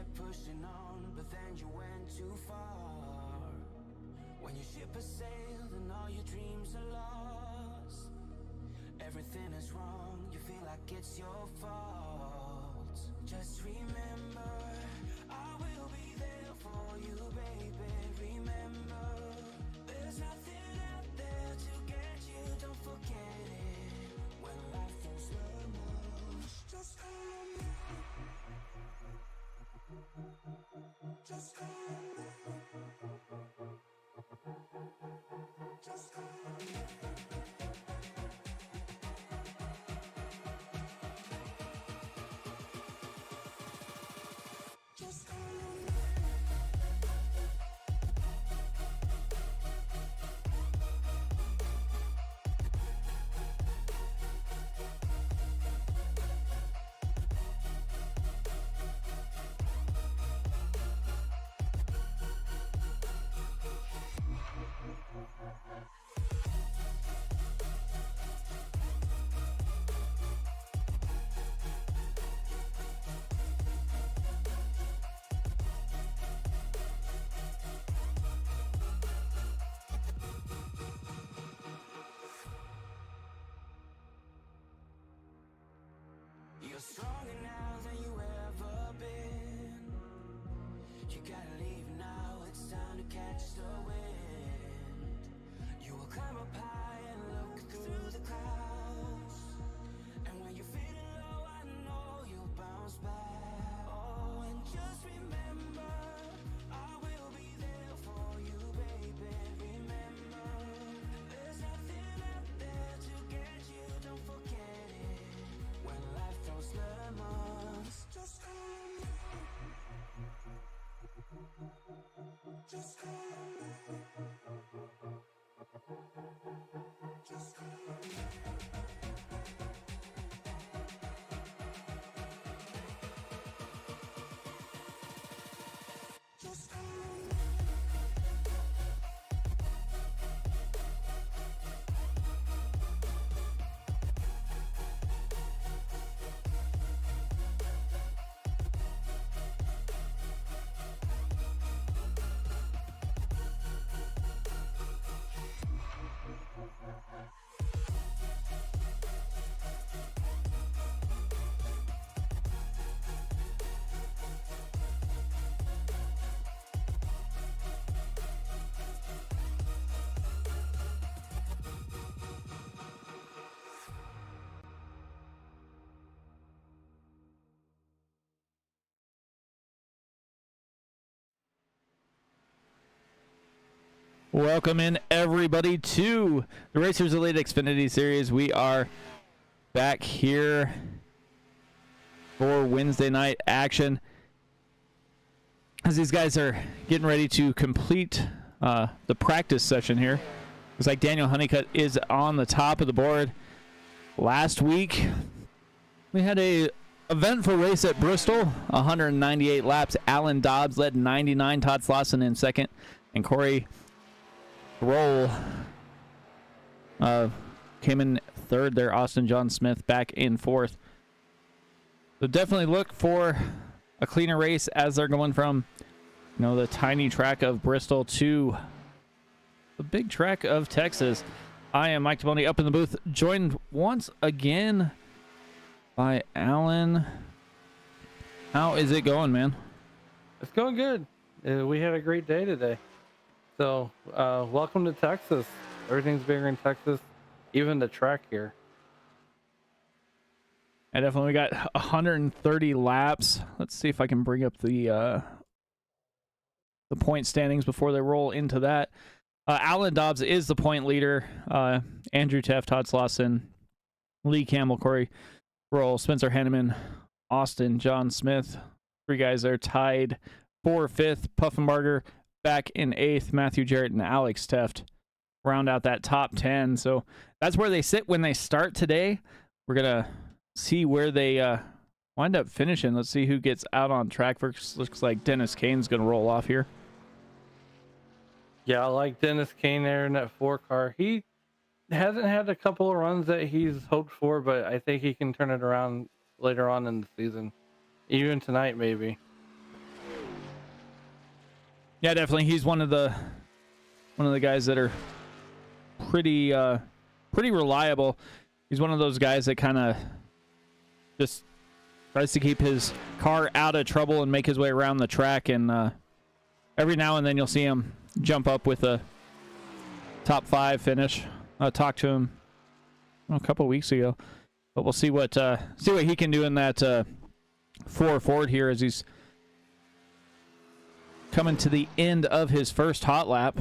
kept pushing on, but then you went too far. When your ship has sailed and all your dreams are lost, everything is wrong, you feel like it's your fault. Just remember, I will be there for you, baby. Remember, there's nothing out there to get you, don't forget it. When life throws lemons, just call on me. Just call on me. Just call on me. Just call on me. You're stronger now than you ever been. You gotta leave now, it's time to catch the wind. You will climb up high and look through the clouds, and when you're feeling low, I know you'll bounce back. Oh, and just remember, I will be there for you, baby. Remember, there's nothing out there to get you, don't forget it. When life throws lemons, just call on me. Just call on me. Just call on me. Just call on me. Welcome in, everybody, to the Racers Elite Xfinity Series. We are back here for Wednesday night action as these guys are getting ready to complete the practice session here. Looks like Daniel Honeycutt is on the top of the board. Last week, we had a eventful race at Bristol, 198 laps. Alan Dobbs led 99, Todd Slauson in second, and Corey Roll came in third there. Austin John Smith back in fourth. So definitely look for a cleaner race as they're going from, the tiny track of Bristol to the big track of Texas. I am Mike Taboni up in the booth, joined once again by Alan. How is it going, man? It's going good. We had a great day today. So, welcome to Texas. Everything's bigger in Texas, even the track here. I definitely got 130 laps. Let's see if I can bring up the point standings before they roll into that. Alan Dobbs is the point leader. Andrew Teff, Todd Slauson, Lee Campbell, Corey Roll, Spencer Henneman, Austin John Smith. Three guys are tied for fifth. Puffenbarger back in eighth. Matthew Jarrett and Alex Teft round out that top 10. So that's where they sit when they start today. We're going to see where they wind up finishing. Let's see who gets out on track first. Looks like Dennis Kane's going to roll off here. Yeah, I like Dennis Kane there in that 4-car. He hasn't had a couple of runs that he's hoped for, but I think he can turn it around later on in the season. Even tonight, maybe. Yeah, definitely. He's one of the guys that are pretty reliable. He's one of those guys that kind of just tries to keep his car out of trouble and make his way around the track, and every now and then you'll see him jump up with a top 5 finish. I talked to him a couple weeks ago, but we'll see what he can do in that 4 Ford here as he's coming to the end of his first hot lap.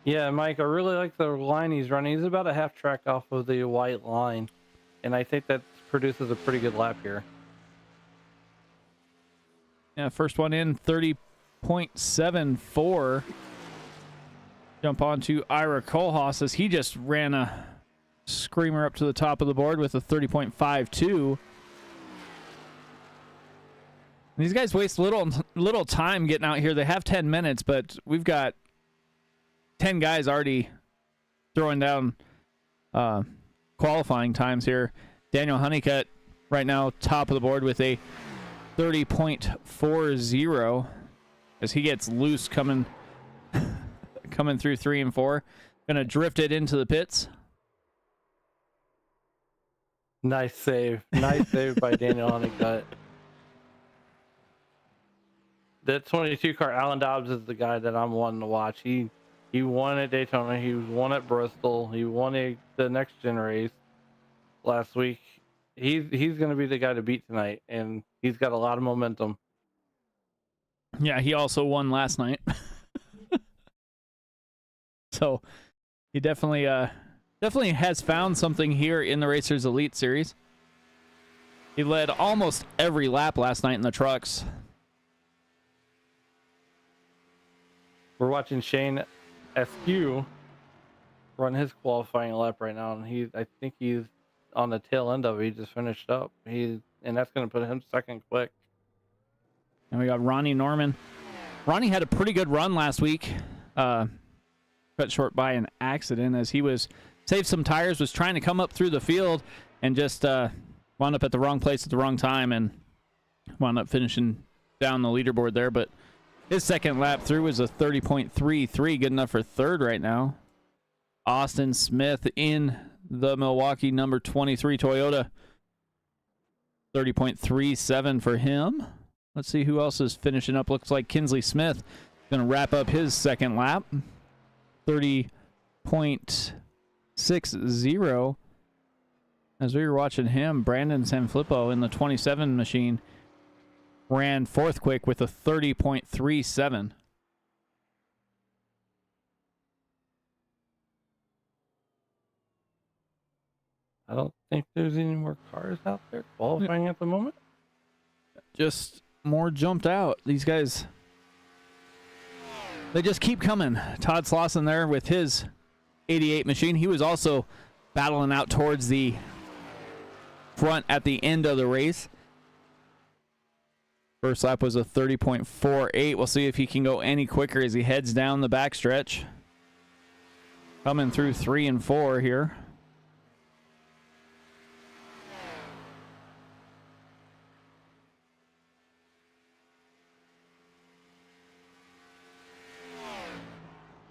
Yeah, Mike, I really like the line he's running. He's about a half track off of the white line, and I think that produces a pretty good lap here. Yeah, first one in, 30.74. Jump onto Ira Kohlhaas as he just ran a screamer up to the top of the board with a 30.52. These guys waste little time getting out here. They have 10 minutes, but we've got 10 guys already throwing down qualifying times here. Daniel Honeycutt right now top of the board with a 30.40 as he gets loose coming through 3 and 4. Gonna drift it into the pits. Nice save. Nice save by Daniel Honeycutt. That 22 car, Alan Dobbs, is the guy that I'm wanting to watch. He won at Daytona. He won at Bristol. He won the next gen race last week. He's going to be the guy to beat tonight, and he's got a lot of momentum. Yeah, he also won last night. So he definitely has found something here in the Racers Elite Series. He led almost every lap last night in the trucks. We're watching Shane Askew run his qualifying lap right now, and I think he's on the tail end of it. He just finished up. And that's going to put him second quick. And we got Ronnie Norman. Ronnie had a pretty good run last week. Cut short by an accident as he saved some tires, was trying to come up through the field, and just wound up at the wrong place at the wrong time and wound up finishing down the leaderboard there. But his second lap through was a 30.33, good enough for third right now. Austin Smith in the Milwaukee number 23 Toyota. 30.37 for him. Let's see who else is finishing up. Looks like Kinsley Smith going to wrap up his second lap. 30.60. As we were watching him, Brandon Sanfilippo in the 27 machine ran fourth quick with a 30.37. I don't think there's any more cars out there qualifying at the moment. Just more jumped out. These guys, they just keep coming. Todd Slauson there with his 88 machine. He was also battling out towards the front at the end of the race. First lap was a 30.48. We'll see if he can go any quicker as he heads down the backstretch. Coming through 3 and 4 here.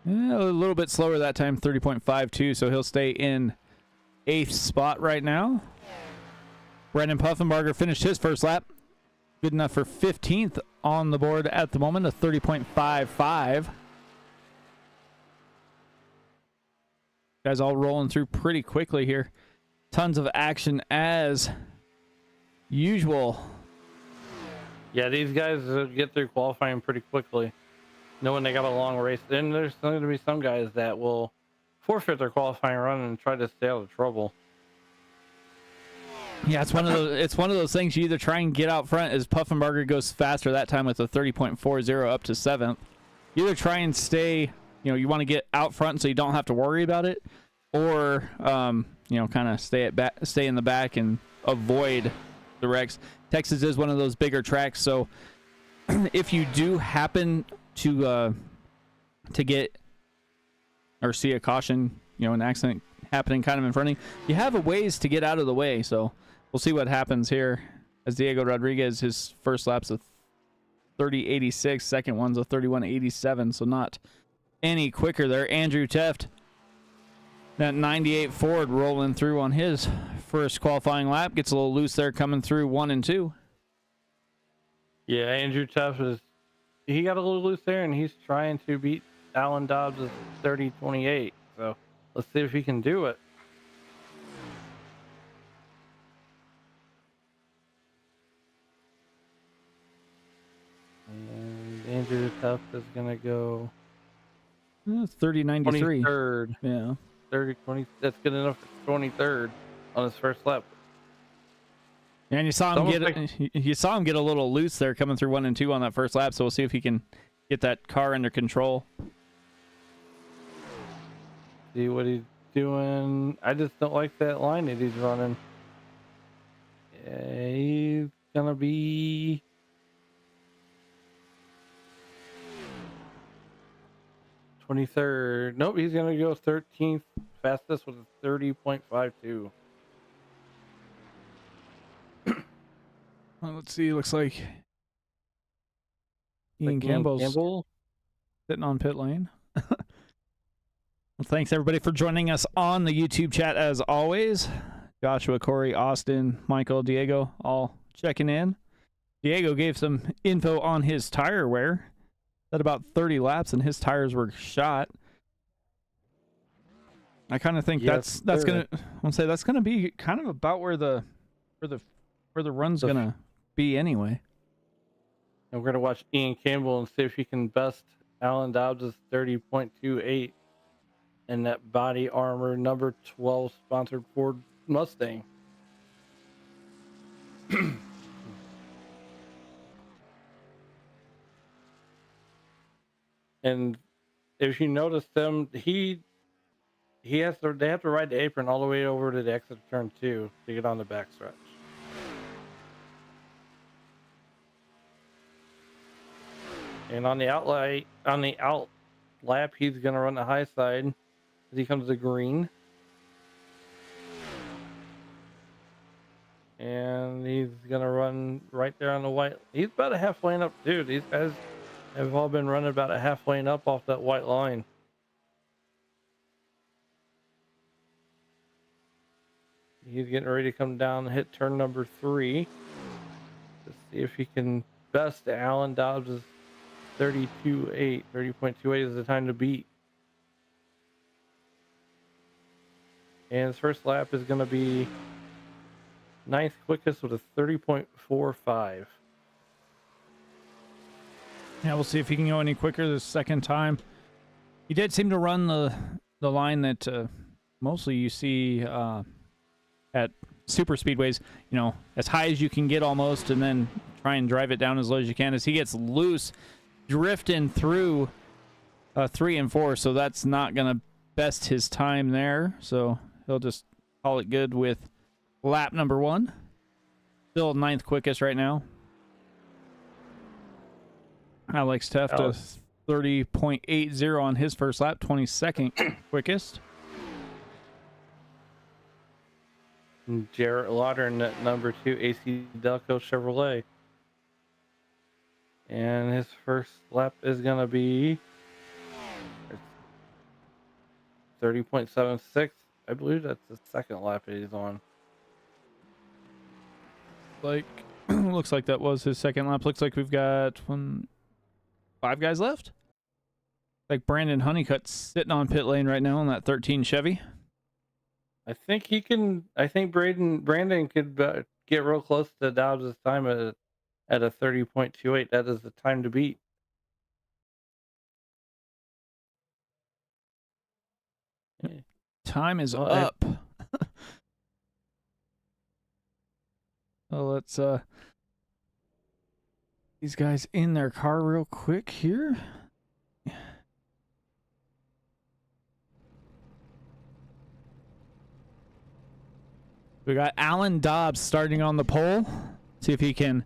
Yeah, a little bit slower that time, 30.52, so he'll stay in 8th spot right now. Brendan Puffenbarger finished his first lap. Good enough for 15th on the board at the moment, a 30.55. Guys all rolling through pretty quickly here. Tons of action as usual. Yeah, these guys get through qualifying pretty quickly, knowing they got a long race. Then there's going to be some guys that will forfeit their qualifying run and try to stay out of trouble. Yeah, it's one of those things. You either try and get out front, as Puffenbarger goes faster that time with a 30.40 up to 7th. You either try and stay, you want to get out front so you don't have to worry about it, or kind of stay in the back and avoid the wrecks. Texas is one of those bigger tracks, so if you do happen to get or see a caution, an accident happening kind of in front of you have a ways to get out of the way. So we'll see what happens here as Diego Rodriguez, his first lap's a 30.86. Second one's a 31.87, so not any quicker there. Andrew Teft, that 98 Ford rolling through on his first qualifying lap. Gets a little loose there coming through 1 and 2. Yeah, Andrew Tuff he got a little loose there, and he's trying to beat Alan Dobbs' 30.28. So let's see if he can do it. And Andrew Tuff is gonna go 30.93. 23rd. Yeah. 20. That's good enough for 23rd on his first lap. And you saw him get a little loose there coming through 1 and 2 on that first lap, so we'll see if he can get that car under control. See what he's doing. I just don't like that line that he's running. Yeah, he's gonna be 23rd. Nope, he's gonna go 13th fastest with a 30.52. Well, let's see. Looks like Ian Campbell's sitting on pit lane. Well, thanks everybody for joining us on the YouTube chat as always. Joshua, Corey, Austin, Michael, Diego, all checking in. Diego gave some info on his tire wear. At about 30 laps and his tires were shot. I kind of think that's gonna be kind of about where the run's gonna be anyway. And we're gonna watch Ian Campbell and see if he can best Alan Dobbs' 30.28 in that body armor number 12 sponsored Ford Mustang. And if you notice them, they have to ride the apron all the way over to the exit of turn 2 to get on the backstretch. And on the out lap, he's gonna run the high side as he comes to green. And he's gonna run right there on the white. He's about a half lane up too. These guys have all been running about a half lane up off that white line. He's getting ready to come down and hit turn number 3 to see if he can best Alan Dobbs' 30.28. 30.28 is the time to beat. And his first lap is going to be 9th quickest with a 30.45. Yeah, we'll see if he can go any quicker this second time. He did seem to run the line that mostly you see at super speedways, as high as you can get almost, and then try and drive it down as low as you can. As he gets loose, drifting through 3 and 4, so that's not going to best his time there. So he'll just call it good with lap number 1. Still 9th quickest right now. Alex Teft 30.80 on his first lap, 22nd quickest. And Jarrett Laudern at number 2, AC Delco Chevrolet. And his first lap is going to be 30.76. I believe that's the second lap that he's on. Looks like that was his second lap. Looks like we've got 5 guys left. Like Brandon Honeycutt's sitting on pit lane right now on that 13 Chevy. I think he can. I think Brandon could get real close to Dobbs' time at a 30.28. That is the time to beat. Time is up. Well, let's these guys in their car real quick here. We got Alan Dobbs starting on the pole. See if he can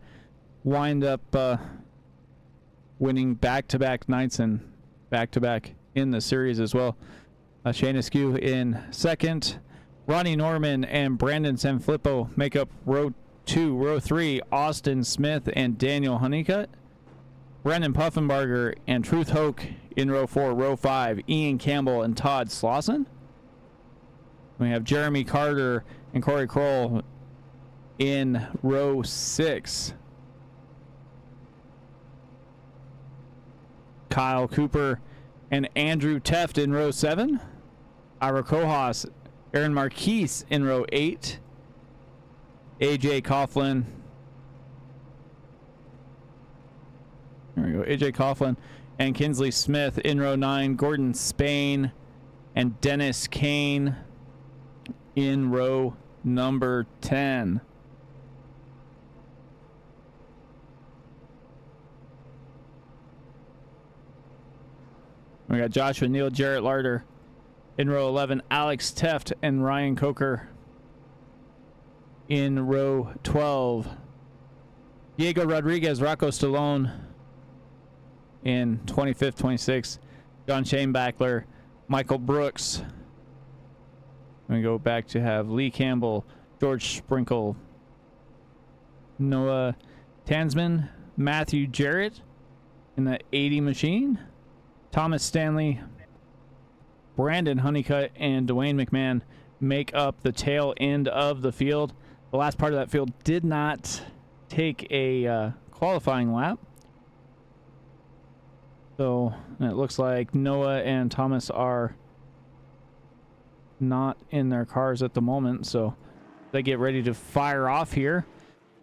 wind up winning back-to-back nights and back-to-back in the series as well. Shane Askew in second. Ronnie Norman and Brandon Sanfilippo make up row 2. Row 3, Austin Smith and Daniel Honeycutt. Brendan Puffenbarger and Truth Hoke in row 4. Row 5, Ian Campbell and Todd Slauson. We have Jeremy Carter and Corey Kroll in row 6. Kyle Cooper and Andrew Teft in row 7. Ira Kojas, Aaron Marquise in row 8. AJ Coughlin. There we go. AJ Coughlin and Kinsley Smith in row 9. Gordon Spain and Dennis Kane in row number 10. We got Joshua Neal, Jarrett Larder in row 11. Alex Teft and Ryan Coker in row 12. Diego Rodriguez, Rocco Stallone in 25th, 26th. John Shane Backler, Michael Brooks. We go back to have Lee Campbell, George Sprinkle, Noah Tansman, Matthew Jarrett in the 80 machine. Thomas Stanley, Brandon Honeycutt, and Dwayne McMahon make up the tail end of the field. The last part of that field did not take a qualifying lap. So it looks like Noah and Thomas are not in their cars at the moment. So they get ready to fire off here.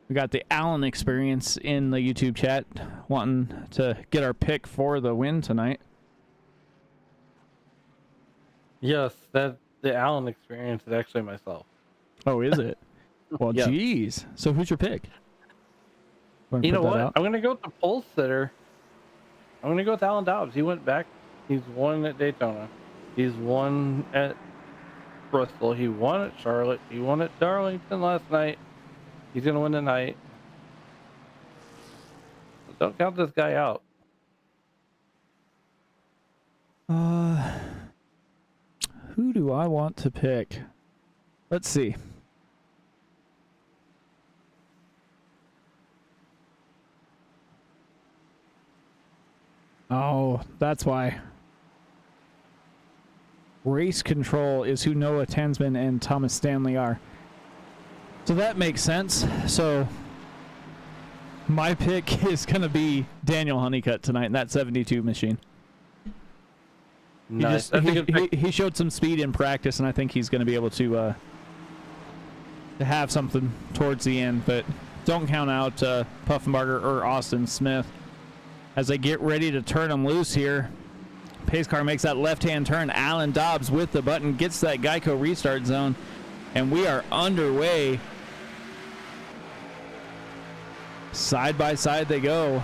We got the Allen experience in the YouTube chat wanting to get our pick for the win tonight. Yes, that the Allen experience is actually myself. Oh, is it? Well, Yeah. geez. So who's your pick? You know what? I'm going to go with the pole sitter. I'm going to go with Alan Dobbs. He went back. He's won at Daytona. He's won at Bristol. He won at Charlotte. He won at Darlington last night. He's going to win tonight. So don't count this guy out. Who do I want to pick? Let's see. Oh, that's why. Race Control is who Noah Tansman and Thomas Stanley are. So that makes sense. So my pick is going to be Daniel Honeycutt tonight in that 72 machine. Nice. That's a good pick. He showed some speed in practice, and I think he's going to be able to have something towards the end. But don't count out Puffenbarger or Austin Smith as they get ready to turn them loose here. Pace car makes that left-hand turn. Alan Dobbs with the button gets that Geico restart zone, and we are underway. Side by side they go.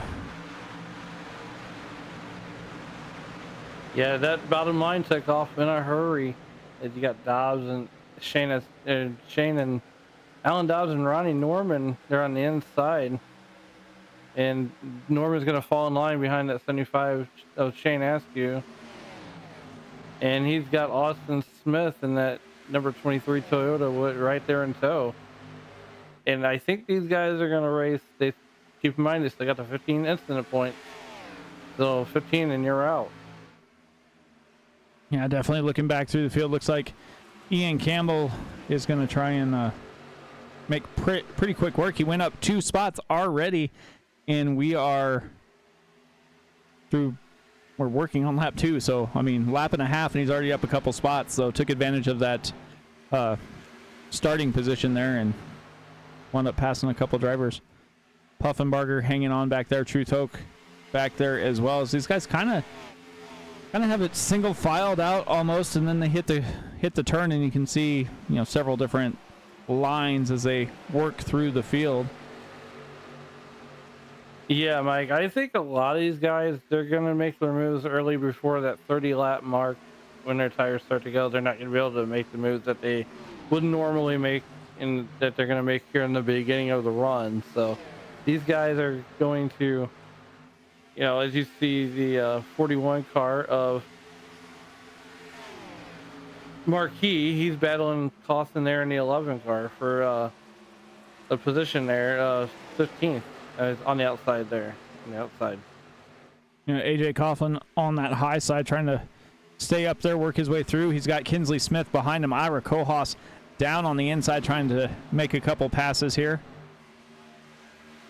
Yeah, that bottom line took off in a hurry. As you got Dobbs and Shane and Alan Dobbs and Ronnie Norman. They're on the inside, and Norman's going to fall in line behind that 75 of Shane Askew. And he's got Austin Smith in that number 23 Toyota right there in tow. And I think these guys are going to race. They keep in mind they still got the 15 incident points. So 15 and you're out. Yeah, definitely looking back through the field, looks like Ian Campbell is going to try and make pretty quick work. He went up 2 spots already, and we're working on lap 2. So, I mean, lap and a half, and he's already up a couple spots. So took advantage of that starting position there and wound up passing a couple drivers. Puffenbarger hanging on back there. Truth Hoke back there as well. As these guys kind of have it single filed out almost, and then they hit the turn, and you can see, you know, several different lines as they work through the field. Yeah, Mike, I think a lot of these guys, they're going to make their moves early before that 30 lap mark. When their tires start to go, they're not going to be able to make the moves that they would normally make and that they're going to make here in the beginning of the run. So these guys are going to, you know, as you see the 41 car of Marquis, he's battling Costin there in the 11 car for a position there, 15th on the outside there, on the outside. AJ Coughlin on that high side trying to stay up there, work his way through. He's got Kinsley Smith behind him. Ira Kohas down on the inside trying to make a couple passes here.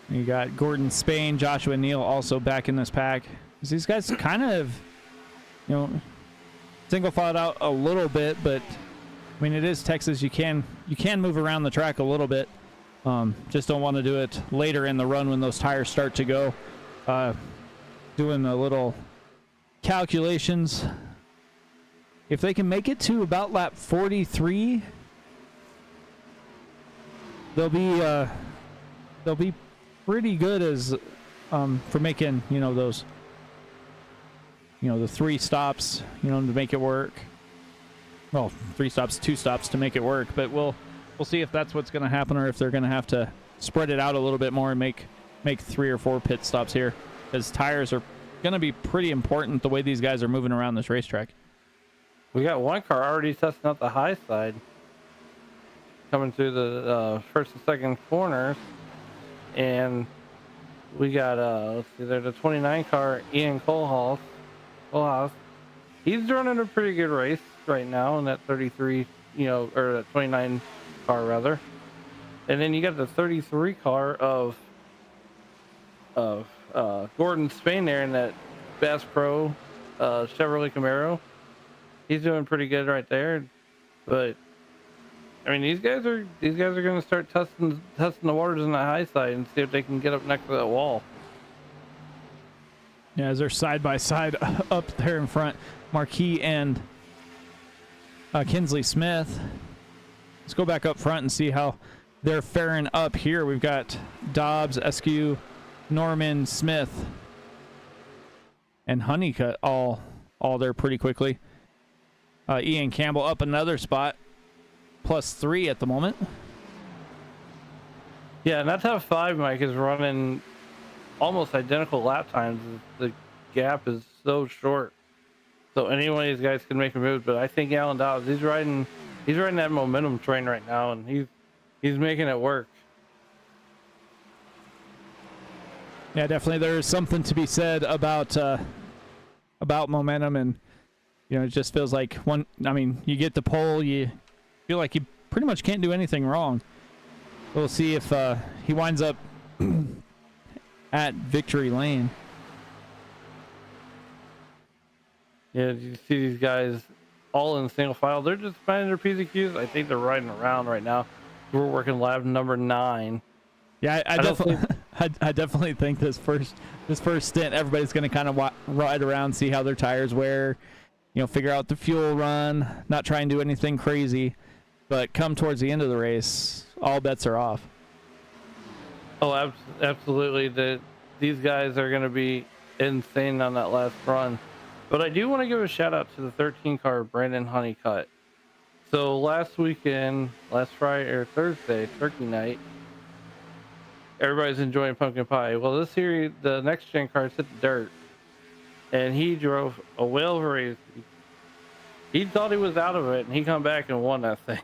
You got Gordon Spain, Joshua Neal also back in this pack. These guys kind of, single filed out a little bit, but I mean, it is Texas. You can move around the track a little bit. Just don't want to do it later in the run when those tires start to go. Doing a little calculations. If they can make it to about lap 43, they'll be pretty good as for making those the 3 stops to make it work. Well, 3 stops, 2 stops to make it work, but we'll see if that's what's going to happen, or if they're going to have to spread it out a little bit more and make 3 or 4 pit stops here, because tires are going to be pretty important the way these guys are moving around this racetrack. We got one car already testing out the high side, coming through the first and second corners, and we got let's see, there's a 29 car, Ian Kohlhaas. He's running a pretty good race right now in that 33, or that 29 car rather. And then you got the 33 car of Gordon Spain there in that Bass Pro Chevrolet Camaro. He's doing pretty good right there. But I mean, these guys are going to start testing the waters on the high side and see if they can get up next to that wall. Yeah, as they're side by side up there in front, Marquis and Kinsley Smith. Let's go back up front and see how they're faring up here. We've got Dobbs, Eskew, Norman, Smith, and Honeycutt all there pretty quickly. Ian Campbell up another spot, +3 at the moment. Yeah, and that top 5, Mike, is running almost identical lap times. The gap is so short, so any one of these guys can make a move. But I think Alan Dobbs, he's riding that momentum train right now, and he's making it work. Yeah, definitely. There's something to be said about momentum, and it just feels like you get the pole, you feel like you pretty much can't do anything wrong. We'll see if he winds up at victory lane. Yeah, you see these guys all in single file. They're just finding their PZQs. I think they're riding around right now. We're working lap number 9. Yeah, I definitely think this first stint, everybody's going to kind of ride around, see how their tires wear, figure out the fuel run, not try and do anything crazy. But come towards the end of the race, all bets are off. Oh, absolutely. These guys are going to be insane on that last run. But I do want to give a shout out to the 13 car, Brandon Honeycutt. So last weekend, last Friday or Thursday, Turkey Night, everybody's enjoying pumpkin pie. Well, this year, the next gen cars hit the dirt, and he drove a whale race. He thought he was out of it, and he come back and won that thing.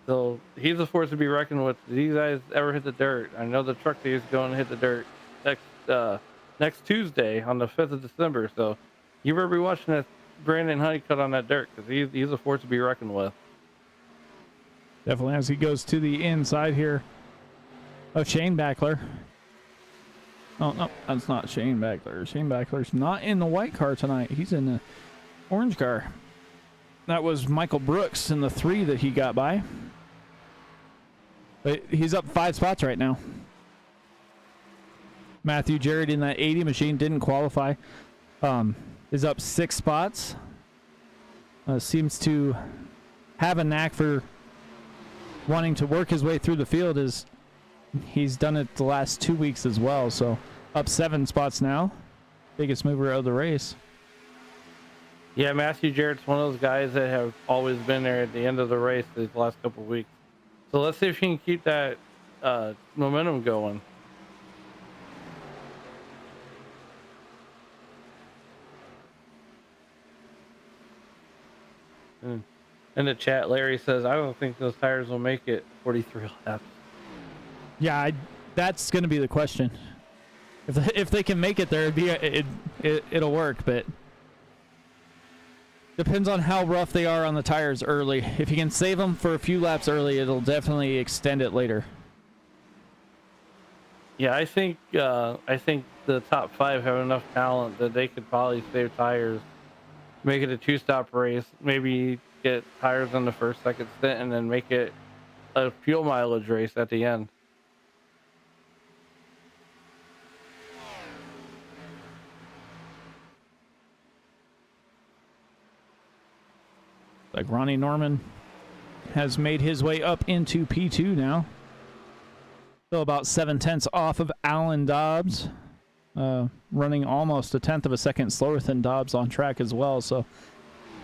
So he's a force to be reckoned with. Did these guys ever hit the dirt? I know the truck day is going to hit the dirt next Tuesday on the 5th of December. So you better be watching that Brandon Honeycutt on that dirt, because he's a force to be reckoned with. Definitely, as he goes to the inside here of Shane Backler. Oh, no, that's not Shane Backler. Shane Backler's not in the white car tonight. He's in the orange car. That was Michael Brooks in the 3 that he got by. But he's up 5 spots right now. Matthew Jarrett in that 80 machine didn't qualify. Is up 6 spots. Seems to have a knack for wanting to work his way through the field. He's done it the last 2 weeks as well. So up 7 spots now. Biggest mover of the race. Yeah, Matthew Jarrett's one of those guys that have always been there at the end of the race these last couple of weeks. So let's see if he can keep that momentum going. In the chat, Larry says, I don't think those tires will make it 43 laps. Yeah, that's going to be the question. If they can make it there, it'll work, but depends on how rough they are on the tires early. If you can save them for a few laps early, it'll definitely extend it later. Yeah, I think the top 5 have enough talent that they could probably save tires, make it a 2-stop race, maybe get tires on the first, second stint, and then make it a fuel mileage race at the end. Like Ronnie Norman has made his way up into P2 now. Still about 7/10 off of Alan Dobbs. Running almost a 1/10 of a second slower than Dobbs on track as well. So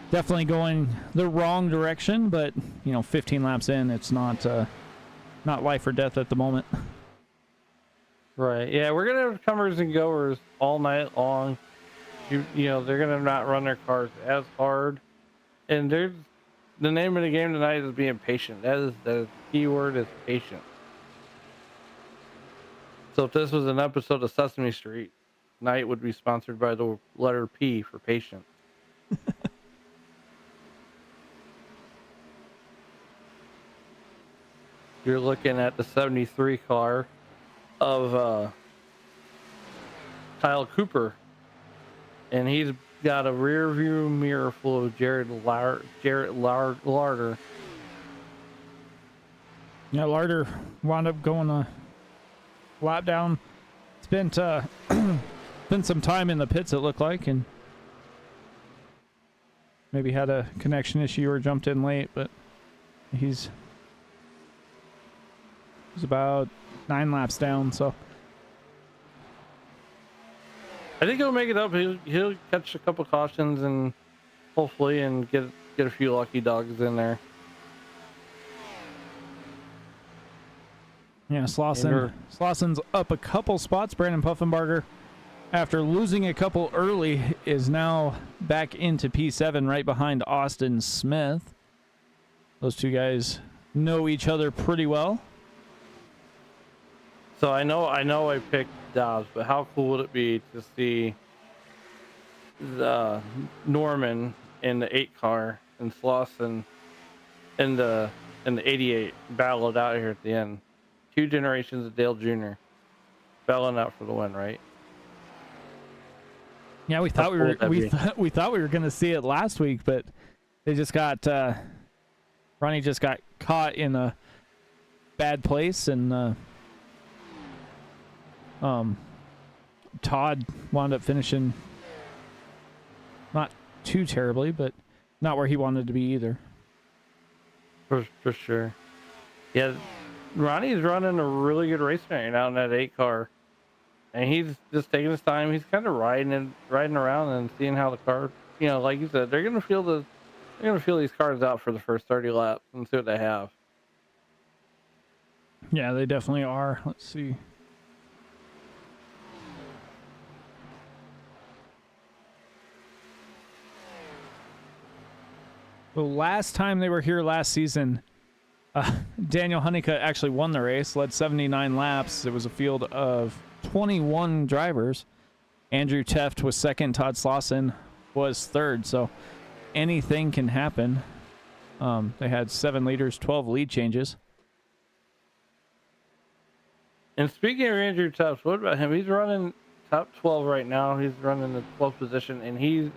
definitely going the wrong direction, but 15 laps in, it's not life or death at the moment. Right. Yeah, we're gonna have comers and goers all night long. You know, they're gonna not run their cars as hard. And the name of the game tonight is being patient. That is the key word, is patient. So if this was an episode of Sesame Street, tonight would be sponsored by the letter P for patient. You're looking at the 73 car of Kyle Cooper, and he's got a rear view mirror full of Jarrett Larder. Yeah, Larder wound up going a lap down. Spent some time in the pits, it looked like, and maybe had a connection issue or jumped in late, but he's about 9 laps down, so I think he'll make it up. He'll catch a couple cautions and hopefully get a few lucky dogs in there. Yeah, Slosson's up a couple spots. Brandon Puffenbarger, after losing a couple early, is now back into P7 right behind Austin Smith. Those two guys know each other pretty well. So I know I picked Dobbs, but how cool would it be to see the Norman in the 8 car and Slauson in the 88 battle it out here at the end? 2 generations of Dale Jr. battling out for the win, right? Yeah, we thought we thought we were going to see it last week, but they just got Ronnie just got caught in a bad place, and Todd wound up finishing not too terribly, but not where he wanted to be either. For sure. Yeah, Ronnie's running a really good race right now in that 8 car, and he's just taking his time. He's kind of riding around and seeing how the car, like you said, they're gonna feel these cars out for the first 30 laps and see what they have. Yeah, they definitely are. Let's see. The last time they were here last season, Daniel Honeycutt actually won the race, led 79 laps. It was a field of 21 drivers. Andrew Teft was second. Todd Slauson was third. So anything can happen. They had 7 leaders, 12 lead changes. And speaking of Andrew Teft, what about him? He's running top 12 right now. He's running the 12th position, and he's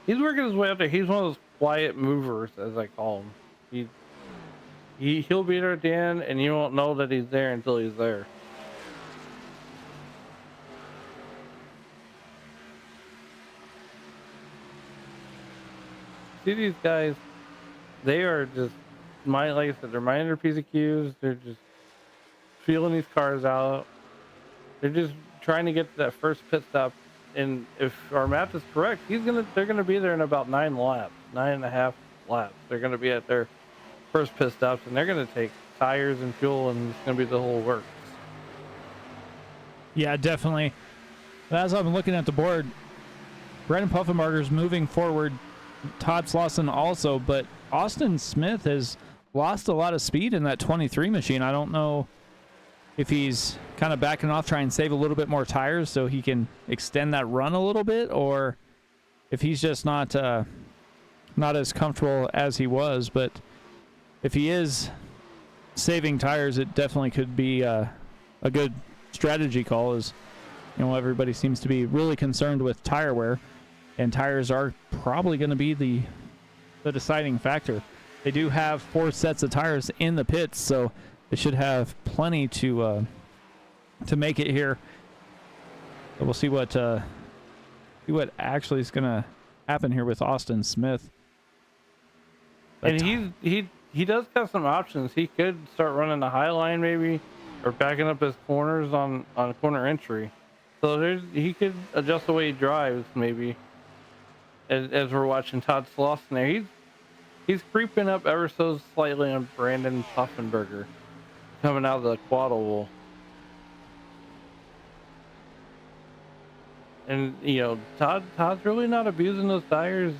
working his way up there. He's one of those quiet movers, as I call him. He'll be there at the end, and you won't know that he's there until he's there. See these guys? They are just like I said, they're minding their P's. They're just feeling these cars out. They're just trying to get to that first pit stop. And if our math is correct, they're gonna be there in about 9.5 laps. They're gonna be at their first pit stops, and they're gonna take tires and fuel, and it's gonna be the whole works. Yeah, definitely. As I'm looking at the board, Brandon Puffenbarger's moving forward. Todd Slauson also, but Austin Smith has lost a lot of speed in that 23 machine. I don't know if he's kind of backing off, try and save a little bit more tires so he can extend that run a little bit, or if he's just not as comfortable as he was. But if he is saving tires, it definitely could be a good strategy call. As you know, everybody seems to be really concerned with tire wear, and tires are probably going to be the deciding factor. They do have 4 sets of tires in the pits, so they should have plenty to make it here. So we'll see what actually is going to happen here with Austin Smith. And he does have some options. He could start running the high line maybe, or backing up his corners on corner entry. So he could adjust the way he drives maybe. As we're watching Todd Slauson there, he's creeping up ever so slightly on Brandon Puffenberger coming out of the quad oval. And you know, Todd's really not abusing those tires,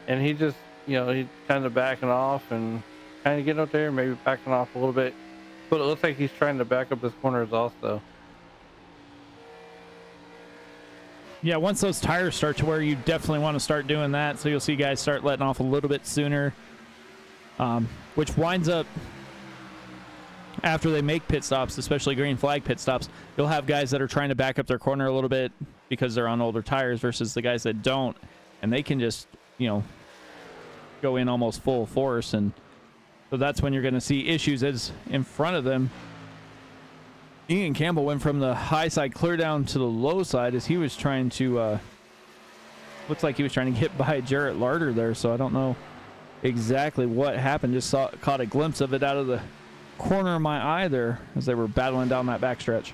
and he just, you know, he's kind of backing off and kind of getting up there, maybe backing off a little bit. But it looks like he's trying to back up his corners also. Yeah, once those tires start to wear, you definitely want to start doing that. So you'll see guys start letting off a little bit sooner, which winds up, after they make pit stops, especially green flag pit stops, you'll have guys that are trying to back up their corner a little bit because they're on older tires versus the guys that don't, and they can just, you know, go in almost full force. And so that's when you're going to see issues as in front of them. Ian Campbell went from the high side clear down to the low side as he was trying to, looks like he was trying to get by Jarrett Larder there. So I don't know exactly what happened. Just caught a glimpse of it out of the corner of my eye there as they were battling down that backstretch.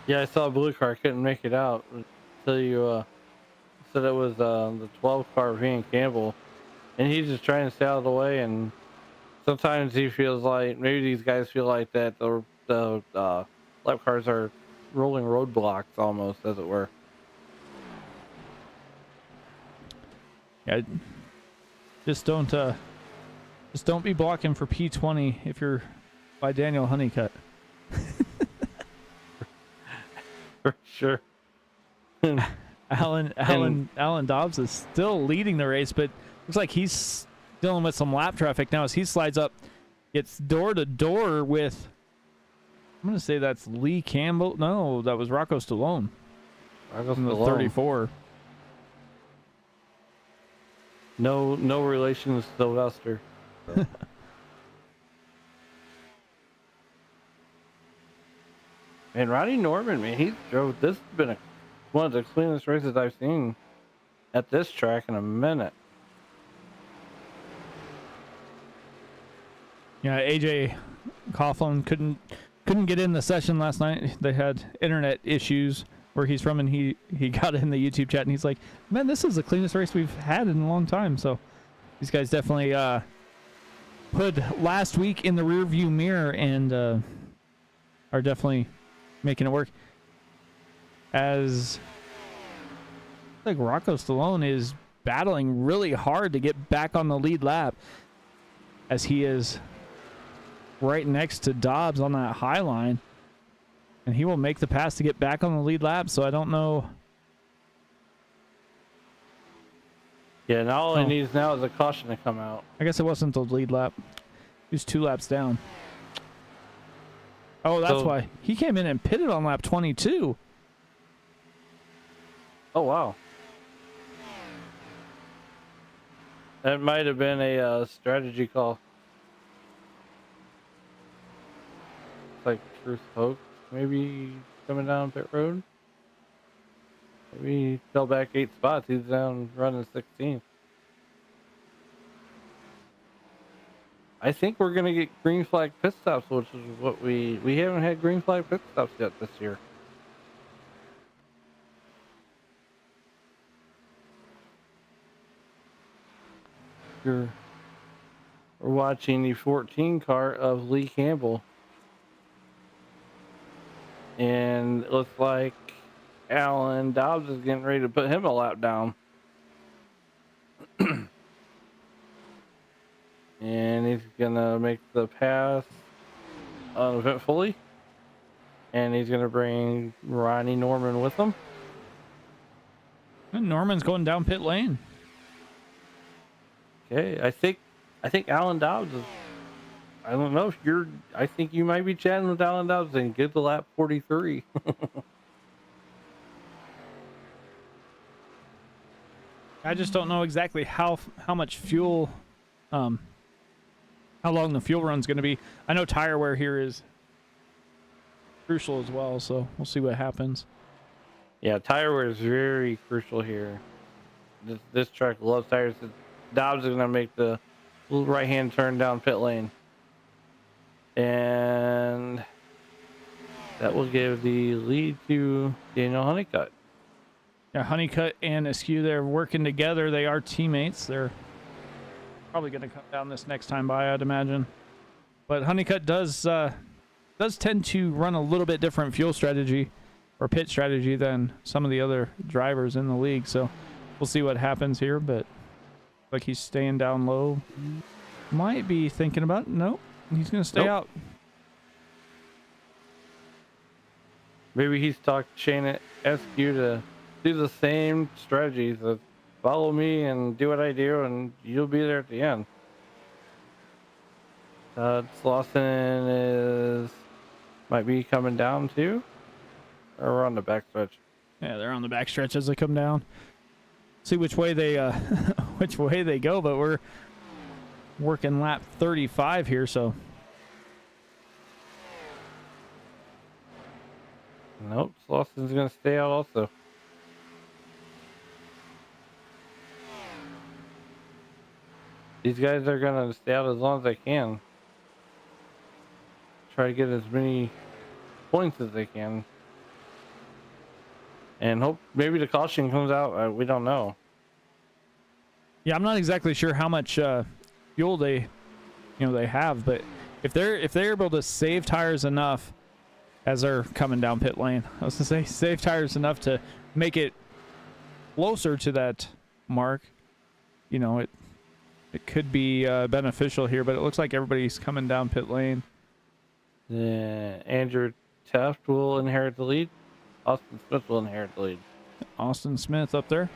Yeah, I saw a blue car. Couldn't make it out until you said it was the 12 car of Ian Campbell. And he's just trying to stay out of the way. And sometimes he feels like, maybe these guys feel like that the lap cars are rolling roadblocks almost, as it were. Yeah, just don't be blocking for P20 if you're by Daniel Honeycutt. For sure. Alan Dobbs is still leading the race, but looks like he's dealing with some lap traffic now as he slides up. It's door to door with, I'm going to say that's Lee Campbell. No, that was Rocco Stallone. From the 34. No relation to Sylvester. And Roddy Norman, man, he drove. This has been one of the cleanest races I've seen at this track in a minute. Yeah, AJ Coughlin couldn't get in the session last night. They had internet issues where he's from, and he got in the YouTube chat, and he's like, man, this is the cleanest race we've had in a long time. So these guys definitely put last week in the rearview mirror and are definitely making it work. As like Rocco Stallone is battling really hard to get back on the lead lap, as he is right next to Dobbs on that high line, and he will make the pass to get back on the lead lap. So I don't know. Yeah, and all he needs now is a caution to come out. I guess it wasn't the lead lap. He was 2 laps down. Oh, that's why he came in and pitted on lap 22. Oh, wow. That might have been a strategy call. It's like Bruce Hoke maybe coming down pit road. Maybe he fell back 8 spots. He's down running 16th. I think we're going to get green flag pit stops, which is what we haven't had green flag pit stops yet this year. We're watching the 14 car of Lee Campbell. And it looks like Alan Dobbs is getting ready to put him a lap down. And he's going to make the pass uneventfully. and he's going to bring Ronnie Norman with him. And Norman's going down pit lane. Okay, I think Alan Dobbs is. I don't know if you're. I think you might be chatting with Alan Dobbs and get the lap 43. I just don't know exactly how much fuel, how long the fuel run's going to be. I know tire wear here is crucial as well, so we'll see what happens. Yeah, tire wear is very crucial here. This track loves tires. Dobbs is going to make the right-hand turn down pit lane. And that will give the lead to Daniel Honeycutt. Yeah, Honeycutt and Askew, they're working together. They are teammates. They're probably going to come down this next time by, I'd imagine. But Honeycutt does tend to run a little bit different fuel strategy or pit strategy than some of the other drivers in the league. So we'll see what happens here. But like he's staying down low. Might be thinking about it. Nope. He's going to stay out. Maybe he's talked Shane SQ to do the same strategies of follow me and do what I do, and you'll be there at the end. Slauson might be coming down too, or we're on the backstretch. Yeah, they're on the backstretch as they come down. See which way they which way they go, but we're working lap 35 here, so nope, Slauson's gonna stay out also. These guys are gonna stay out as long as they can. Try to get as many points as they can. And hope maybe the caution comes out. We don't know. yeah, I'm not exactly sure how much fuel they have, but if they're able to save tires enough as they're coming down pit lane, I was gonna say save tires enough to make it closer to that mark, it could be beneficial here. But it looks like everybody's coming down pit lane. Andrew Taft will inherit the lead. Austin Smith will inherit the lead. Austin Smith up there.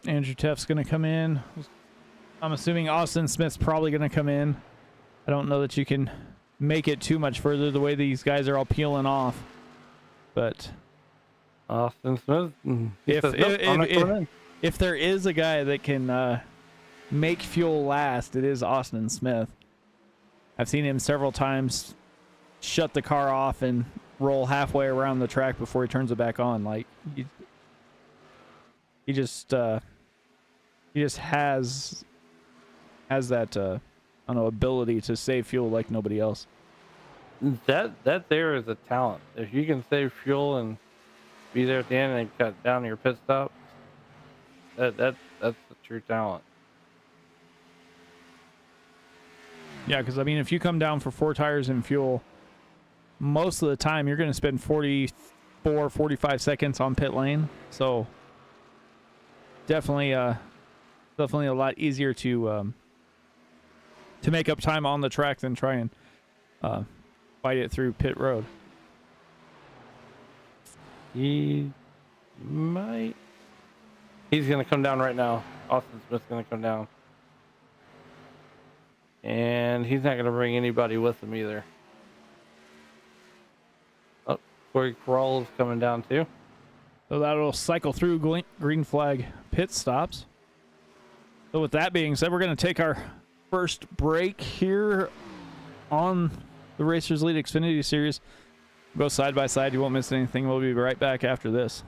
Andrew Taft's going to come in. I'm assuming Austin Smith's probably going to come in. I don't know that you can make it too much further the way these guys are all peeling off. But Austin Smith, if there is a guy that can make fuel last, it is Austin Smith. I've seen him several times shut the car off and roll halfway around the track before he turns it back on. Like he just has that I don't know, ability to save fuel like nobody else. That there is a talent. If you can save fuel and be there at the end and cut down your pit stop, that's the true talent. Yeah, because I mean, if you come down for 4 tires in fuel, most of the time you're going to spend 44, 45 seconds on pit lane. So definitely a lot easier to make up time on the track than try and fight it through pit road. He's going to come down right now. Austin Smith's going to come down. And he's not going to bring anybody with him either. Oh, Corey Kroll is coming down too. So that'll cycle through green flag pit stops. So with that being said, we're going to take our first break here on the Racers Lead Xfinity Series. We'll go side by side. You won't miss anything. We'll be right back after this.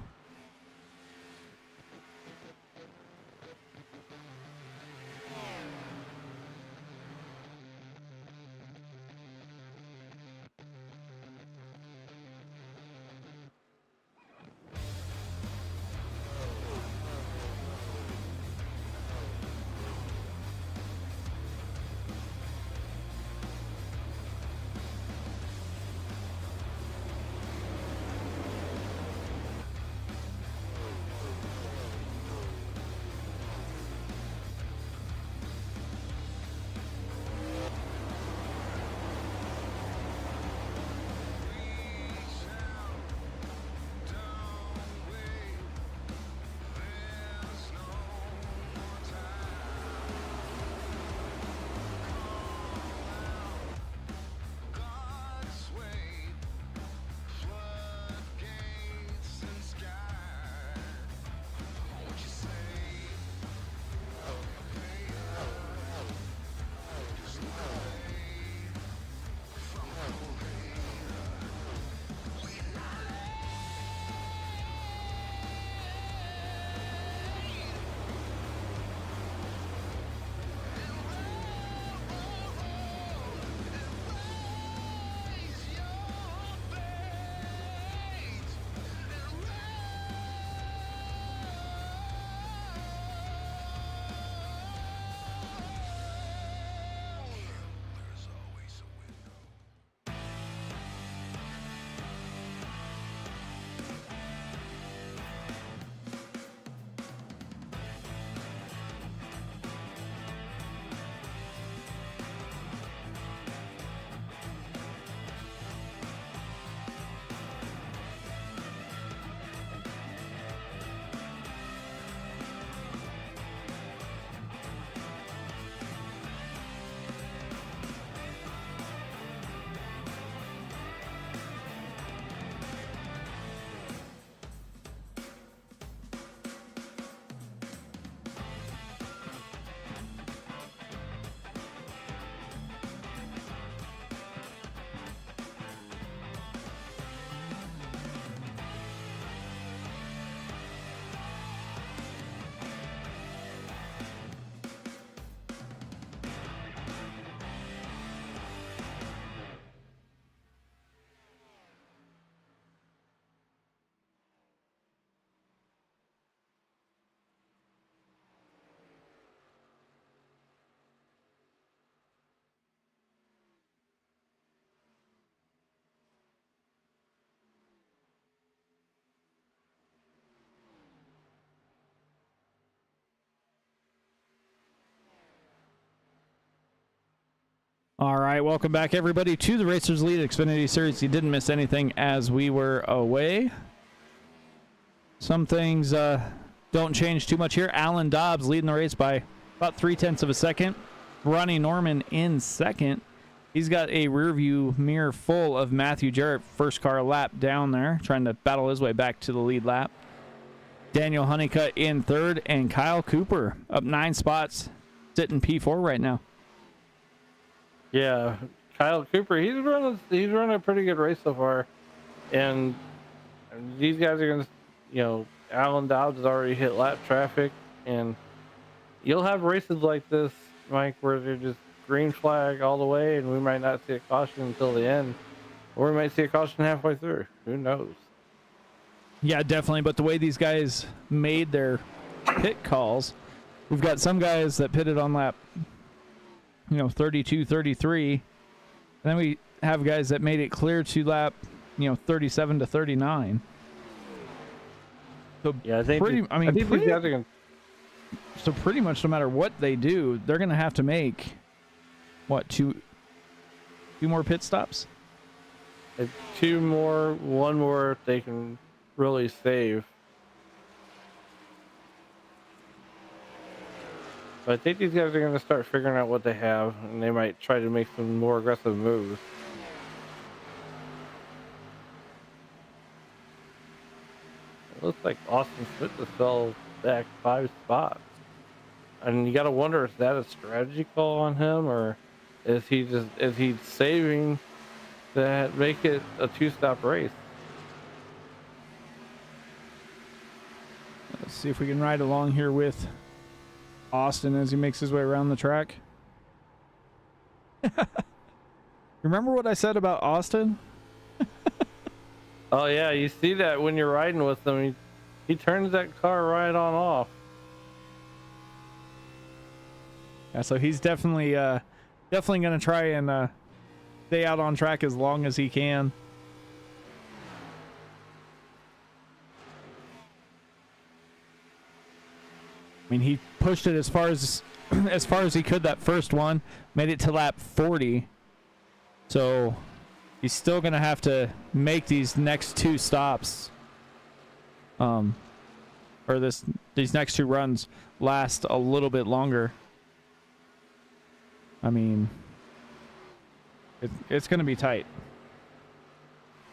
All right, welcome back, everybody, to the Racers Lead Xfinity Series. You didn't miss anything as we were away. Some things don't change too much here. Alan Dobbs leading the race by about 0.3 of a second. Ronnie Norman in second. He's got a rear view mirror full of Matthew Jarrett, first car lap down there, trying to battle his way back to the lead lap. Daniel Honeycutt in third, and Kyle Cooper up 9 spots, sitting P4 right now. Yeah, Kyle Cooper, he's running a pretty good race so far, and these guys are gonna, Alan Dobbs has already hit lap traffic, and you'll have races like this, Mike, where they're just green flag all the way, and we might not see a caution until the end, or we might see a caution halfway through. Who knows? Yeah, definitely. But the way these guys made their pit calls, we've got some guys that pitted on lap 32, 33. And then we have guys that made it clear to lap, 37 to 39. So yeah, I think pretty these guys are gonna. So pretty much no matter what they do, they're going to have to make, two more pit stops? 2 more, 1 more if they can really save. But I think these guys are going to start figuring out what they have, and they might try to make some more aggressive moves. It looks like Austin Smith has fell back 5 spots. And you got to wonder, is that a strategy call on him, or is he saving to make it a 2-stop race? Let's see if we can ride along here with Austin as he makes his way around the track. Remember what I said about Austin? Oh yeah, you see that when you're riding with him, he turns that car right on off. Yeah, so he's definitely going to try and stay out on track as long as he can. I mean, he pushed it as far as he could that first one, made it to lap 40. So he's still going to have to make these next 2 stops. Or these next 2 runs last a little bit longer. I mean, it's going to be tight.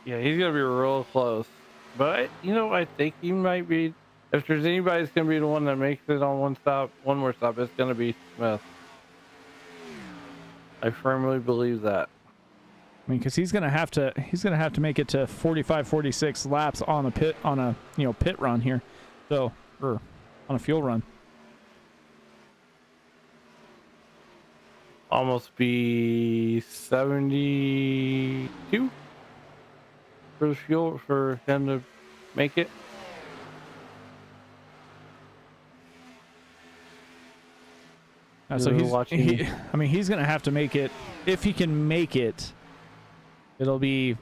Yeah, he's going to be real close. But, I think he might be. If there's anybody that's going to be the one that makes it on one more stop, it's going to be Smith. I firmly believe that. I mean, because he's going to have to make it to 45, 46 laps on a pit run here, or on a fuel run. Almost be 72 for the fuel for him to make it. So he's going to have to make it. If he can make it, it'll be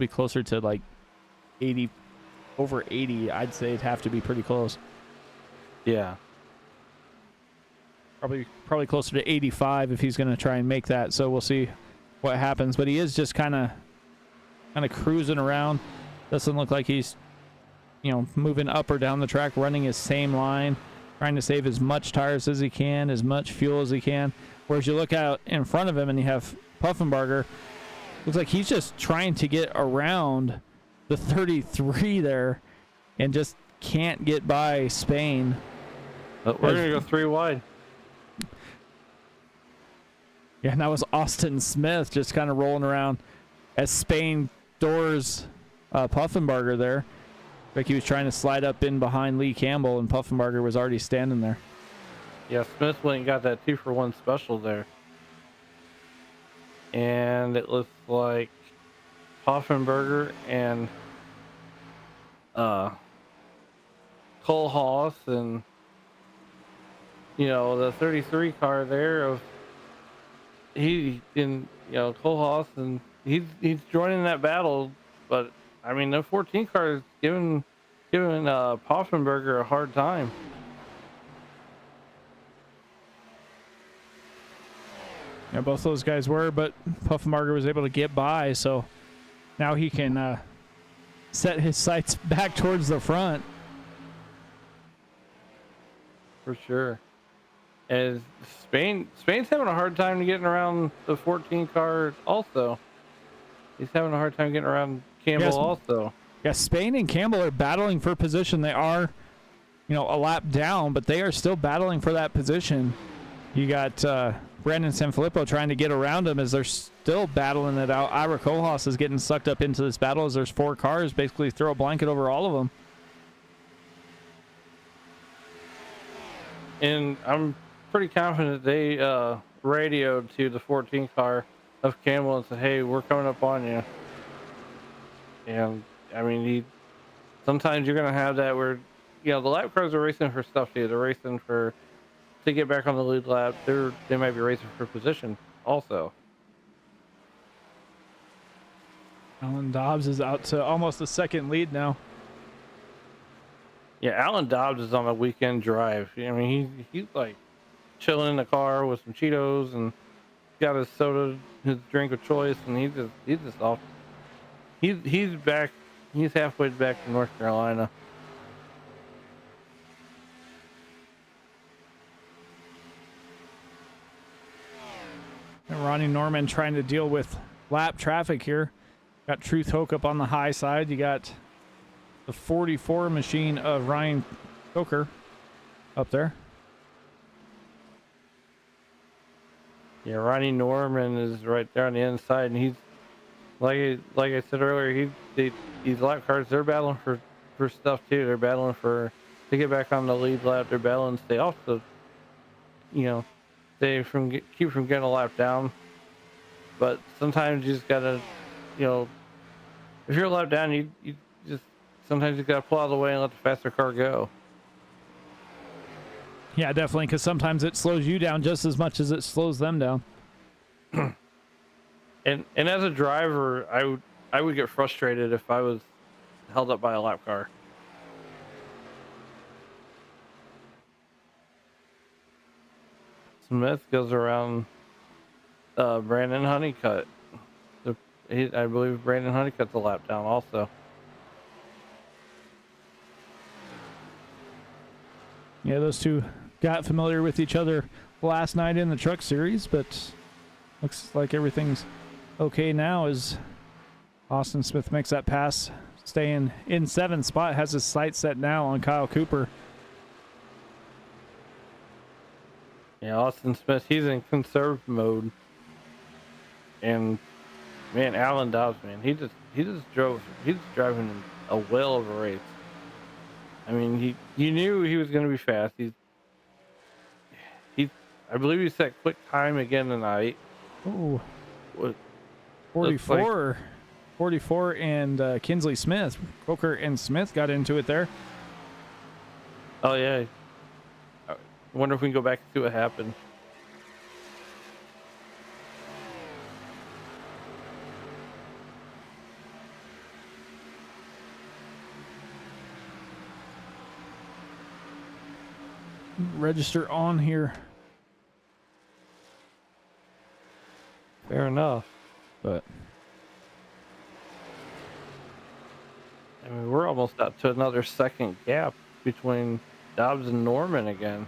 closer to like 80, over 80. I'd say it'd have to be pretty close. Yeah. Probably closer to 85 if he's going to try and make that. So we'll see what happens. But he is just kind of cruising around. Doesn't look like he's, moving up or down the track, running his same line, trying to save as much tires as he can, as much fuel as he can. Whereas you look out in front of him and you have Puffenbarger, looks like he's just trying to get around the 33 there and just can't get by Spain. But we're going to go 3 wide. Yeah, and that was Austin Smith just kind of rolling around as Spain doors Puffenbarger there. Like he was trying to slide up in behind Lee Campbell, and Puffenbarger was already standing there. Yeah, Smith went and got that 2-for-1 special there. And it looks like Puffenbarger and Cole Haas and, the 33 car there of Cole Haas, and he's joining that battle. But I mean, the 14 car is giving Puffenbarger a hard time. Yeah, both those guys were, but Puffenbarger was able to get by, so now he can set his sights back towards the front. For sure. As Spain's having a hard time getting around the 14 car also. He's having a hard time getting around Campbell Yes. also. Yeah, Spain and Campbell are battling for position. They are, a lap down, but they are still battling for that position. You got Brandon Sanfilippo trying to get around him as they're still battling it out. Ira Kohlhaas is getting sucked up into this battle as there's 4 cars. Basically throw a blanket over all of them. And I'm pretty confident they radioed to the 14 car of Campbell and said, "Hey, we're coming up on you." And I mean, sometimes you're gonna have that where, the lap cars are racing for stuff too. They're racing to get back on the lead lap. They might be racing for position also. Alan Dobbs is out to almost a second lead now. Yeah, Alan Dobbs is on a weekend drive. I mean, he's like chilling in the car with some Cheetos and got his soda, his drink of choice, and he's just off. He's back. He's halfway back to North Carolina. And Ronnie Norman trying to deal with lap traffic here. Got Truth Hoke up on the high side. You got the 44 machine of Ryan Coker up there. Yeah, Ronnie Norman is right there on the inside, and he's like I said earlier. These lap cars, they're battling for stuff too. They're battling to get back on the lead lap. They're battling to stay off the, keep from getting a lap down. But sometimes you just gotta, if you're a lap down, you just sometimes you gotta pull out of the way and let the faster car go. Yeah, definitely, because sometimes it slows you down just as much as it slows them down. And as a driver, I would get frustrated if I was held up by a lap car. Smith goes around Brandon Honeycutt. I believe Brandon Honeycutt's a lap down also. Yeah, those two got familiar with each other last night in the Truck Series, but looks like everything's okay now as Austin Smith makes that pass, staying in 7th spot, has his sights set now on Kyle Cooper. Yeah, Austin Smith, he's in conserve mode. And man, Alan Dobbs, man, he's driving a whale of a race. I mean, you knew he was going to be fast. I believe he set quick time again tonight. Oh, What? 44 and Kinsley Smith. Coker and Smith got into it there. Oh yeah. I wonder if we can go back and see what happened. Register on here. Fair enough. But I mean, we're almost up to another second gap between Dobbs and Norman again.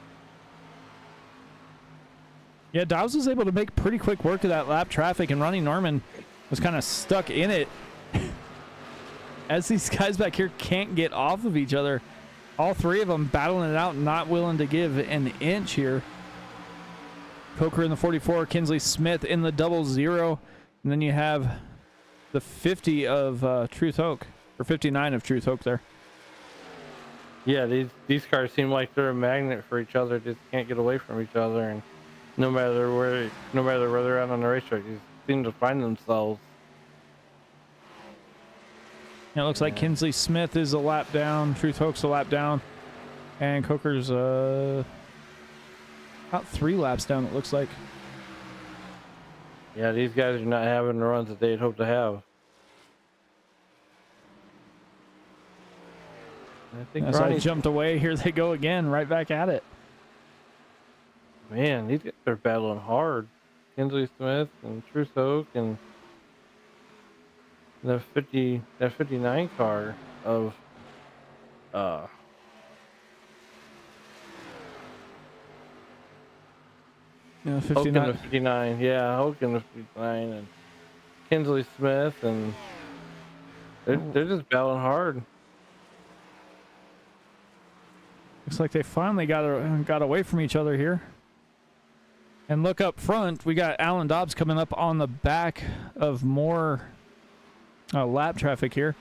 yeah, Dobbs was able to make pretty quick work of that lap traffic, and Ronnie Norman was kind of stuck in it. As these guys back here can't get off of each other. All three of them battling it out, not willing to give an inch here. Coker in the 44, Kinsley Smith in the 00, and then you have the 50 of Truth Hoke, or 59 of Truth Hoke there. Yeah, these cars seem like they're a magnet for each other. Just can't get away from each other, and no matter where they're at on the racetrack, they seem to find themselves. It looks like Kinsley Smith is a lap down, Truth Hoke's a lap down, and Coker's about 3 laps down, it looks like. Yeah, these guys are not having the runs that they'd hope to have. I think As I Ronnie jumped away, here they go again, right back at it. Man, these guys are battling hard. Kinsley Smith and Truce Oak and the 59 car of uh Yeah, Oak in the 59. 59. Yeah, Oak in the 59 and Kinsley Smith, and they're just battling hard. Looks like they finally got away from each other here. And look up front, we got Alan Dobbs coming up on the back of more lap traffic here.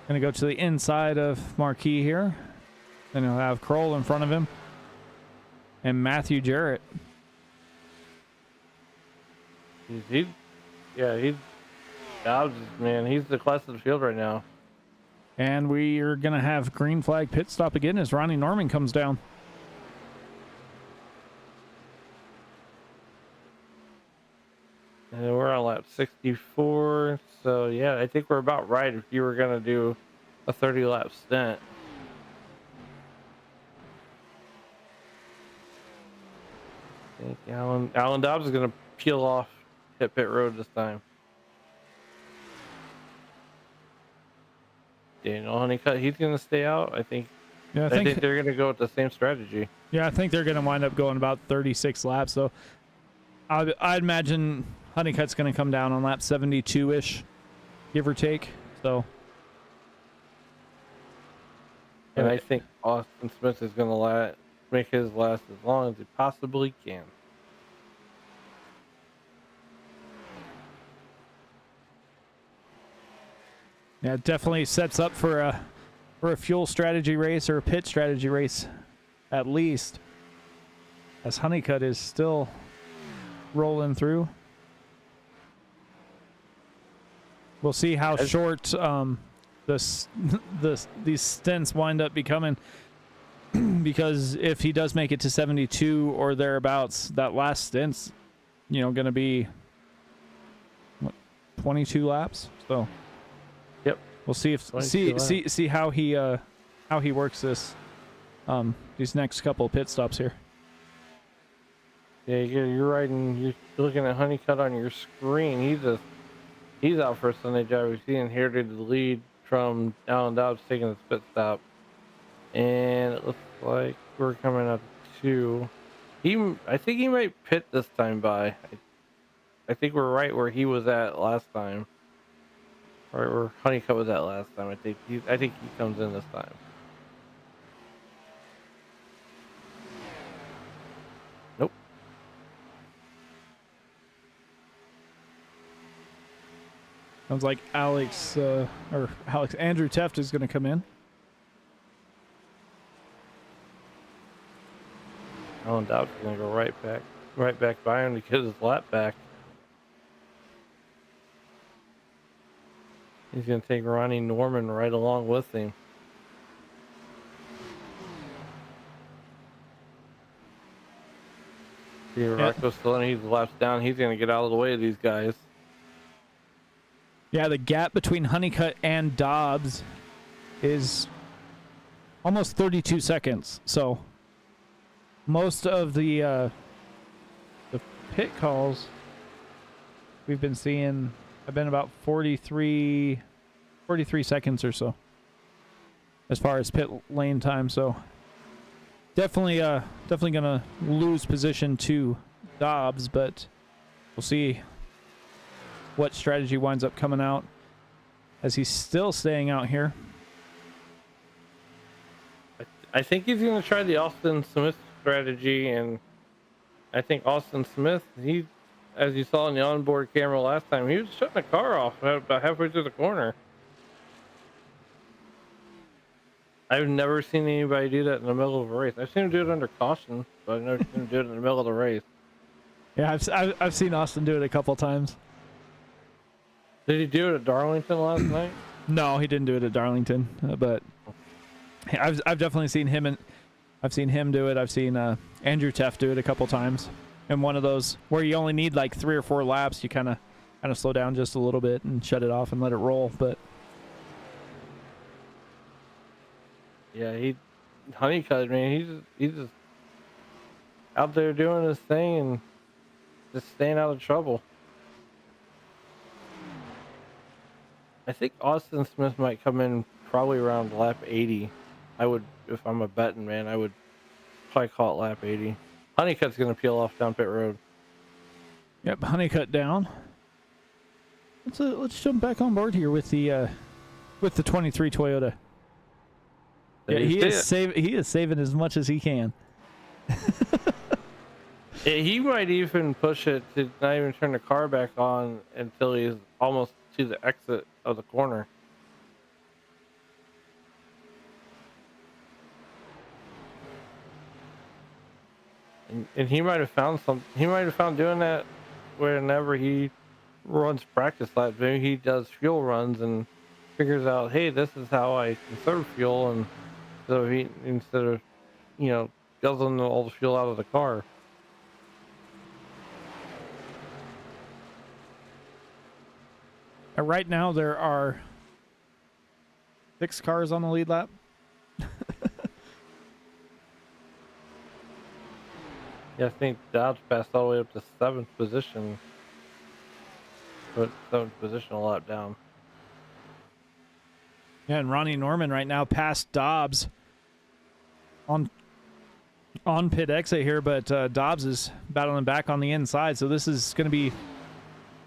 Gonna go to the inside of Marquis here. Then he'll have Kroll in front of him. And Matthew Jarrett. He's Dobbs, man. He's the class of the field right now. And we are gonna have green flag pit stop again as Ronnie Norman comes down. And we're on lap 64. So yeah, I think we're about right if you were gonna do a 30 lap stint. I think Alan Dobbs is gonna peel off hit pit road this time. Daniel Honeycutt, he's gonna stay out. I think. Yeah, I think they're gonna go with the same strategy. Yeah, I think they're gonna wind up going about 36 laps. So I'd imagine Honeycutt's gonna come down on lap 72-ish, give or take. So. And I think Austin Smith is gonna make his last as long as he possibly can. Yeah, it definitely sets up for a fuel strategy race or a pit strategy race, at least. As Honeycutt is still rolling through. We'll see how short these stints wind up becoming. Because if he does make it to 72 or thereabouts, that last stint's, going to be 22 laps. So. Yep. We'll see how he works this these next couple of pit stops here. Yeah, you're right, and you're looking at Honeycutt on your screen. He's out for a Sunday driver. He inherited the lead from Alan Dobbs taking the pit stop, and it looks like we're coming up to. I think he might pit this time by. I think we're right where he was at last time. Right where Honeycutt was at last time. I think he comes in this time. Nope. Sounds like Andrew Teft is going to come in. Alan Dobbs is going to go right back by him to get his lap back. He's going to take Ronnie Norman right along with him. See, Rocco Stellini, he's laps down. He's going to get out of the way of these guys. Yeah, the gap between Honeycutt and Dobbs is almost 32 seconds. So most of the pit calls we've been seeing have been about 43 seconds or so as far as pit lane time. So definitely gonna lose position to Dobbs, but we'll see what strategy winds up coming out as he's still staying out here. I think he's going to try the Austin Smith strategy, and I think Austin Smith, as you saw in the onboard camera last time, he was shutting the car off about halfway through the corner. I've never seen anybody do that in the middle of a race. I've seen him do it under caution, but I've never seen him do it in the middle of the race. Yeah, I've seen Austin do it a couple times. Did he do it at Darlington last night? No, he didn't do it at Darlington, but I've definitely seen him, and I've seen him do it. I've seen Andrew Teft do it a couple times. And one of those where you only need like 3 or 4 laps, you kind of slow down just a little bit and shut it off and let it roll. But yeah, Honeycutt, man, he's just out there doing his thing, and just staying out of trouble. I think Austin Smith might come in probably around lap 80. I would, if I'm a betting man, I would probably call it lap 80. Honeycutt's going to peel off down pit road. Yep, Honeycutt down. Let's jump back on board here with the 23 Toyota. Yeah, he is saving as much as he can. He might even push it to not even turn the car back on until he's almost to the exit of the corner. And he might have found he might have found doing that whenever he runs practice laps. Maybe he does fuel runs and figures out, hey, this is how I conserve fuel, and so instead of guzzling all the fuel out of the car. Right now there are 6 cars on the lead lap. Yeah, I think Dodge passed all the way up to 7th position. But 7th position a lap down. Yeah, and Ronnie Norman right now passed Dobbs on pit exit here, but Dobbs is battling back on the inside, so this is going to be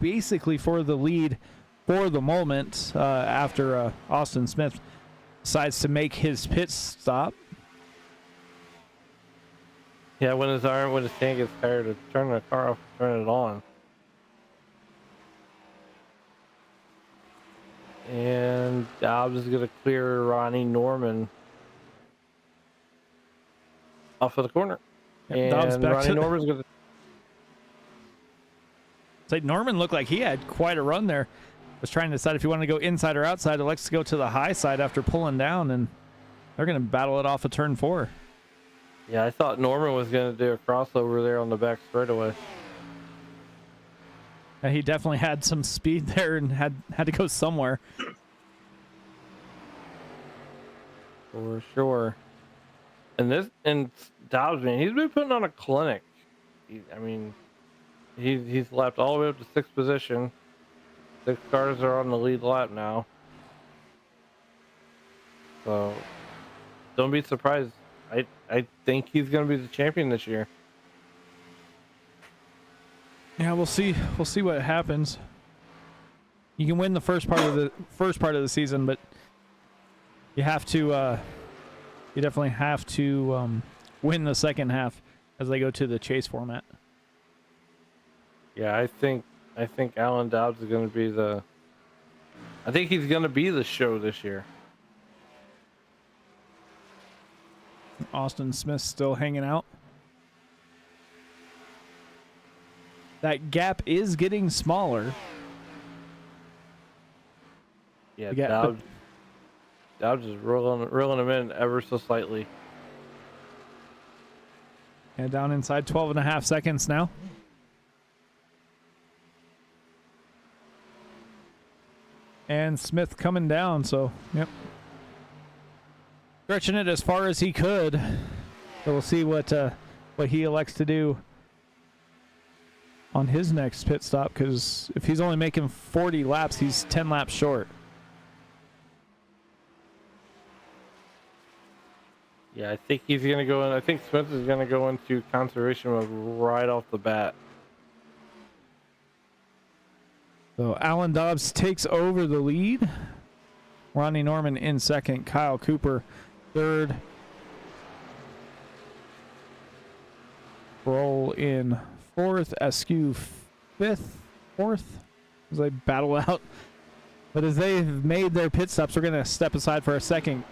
basically for the lead for the moment after Austin Smith decides to make his pit stop. Yeah, when his tank gets tired of turning the car off, turn it on. And Dobbs is going to clear Ronnie Norman off of the corner. Yep, and Dobbs back Ronnie Norman's going to... It's like Norman looked like he had quite a run there. Was trying to decide if he wanted to go inside or outside. Elects to go to the high side after pulling down, and they're going to battle it off of turn 4. Yeah, I thought Norman was going to do a crossover there on the back straightaway. And he definitely had some speed there and had to go somewhere. For sure. And Dobbs, man, he's been putting on a clinic. He's lapped all the way up to 6th position. 6 cars are on the lead lap now. So don't be surprised. I think he's going to be the champion this year. Yeah, we'll see. We'll see what happens. You can win the first part of the season, but you have to. You definitely have to win the second half as they go to the chase format. Yeah, I think Alan Dobbs is going to be I think he's going to be the show this year. Austin Smith still hanging out. That gap is getting smaller. Yeah, Dobbs is reeling him in ever so slightly. And down inside 12.5 seconds now. And Smith coming down, so, yep. Stretching it as far as he could. So we'll see what he elects to do on his next pit stop, because if he's only making 40 laps, he's 10 laps short. Yeah, I think he's going to go in. I think Smith is going to go into conservation mode right off the bat. So Alan Dobbs takes over the lead. Ronnie Norman in second. Kyle Cooper third. Roll in fourth. Askew fourth as they battle out. But as they've made their pit stops, we're going to step aside for a second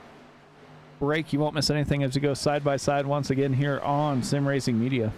break. You won't miss anything as we go side by side once again here on Sim Racing Media.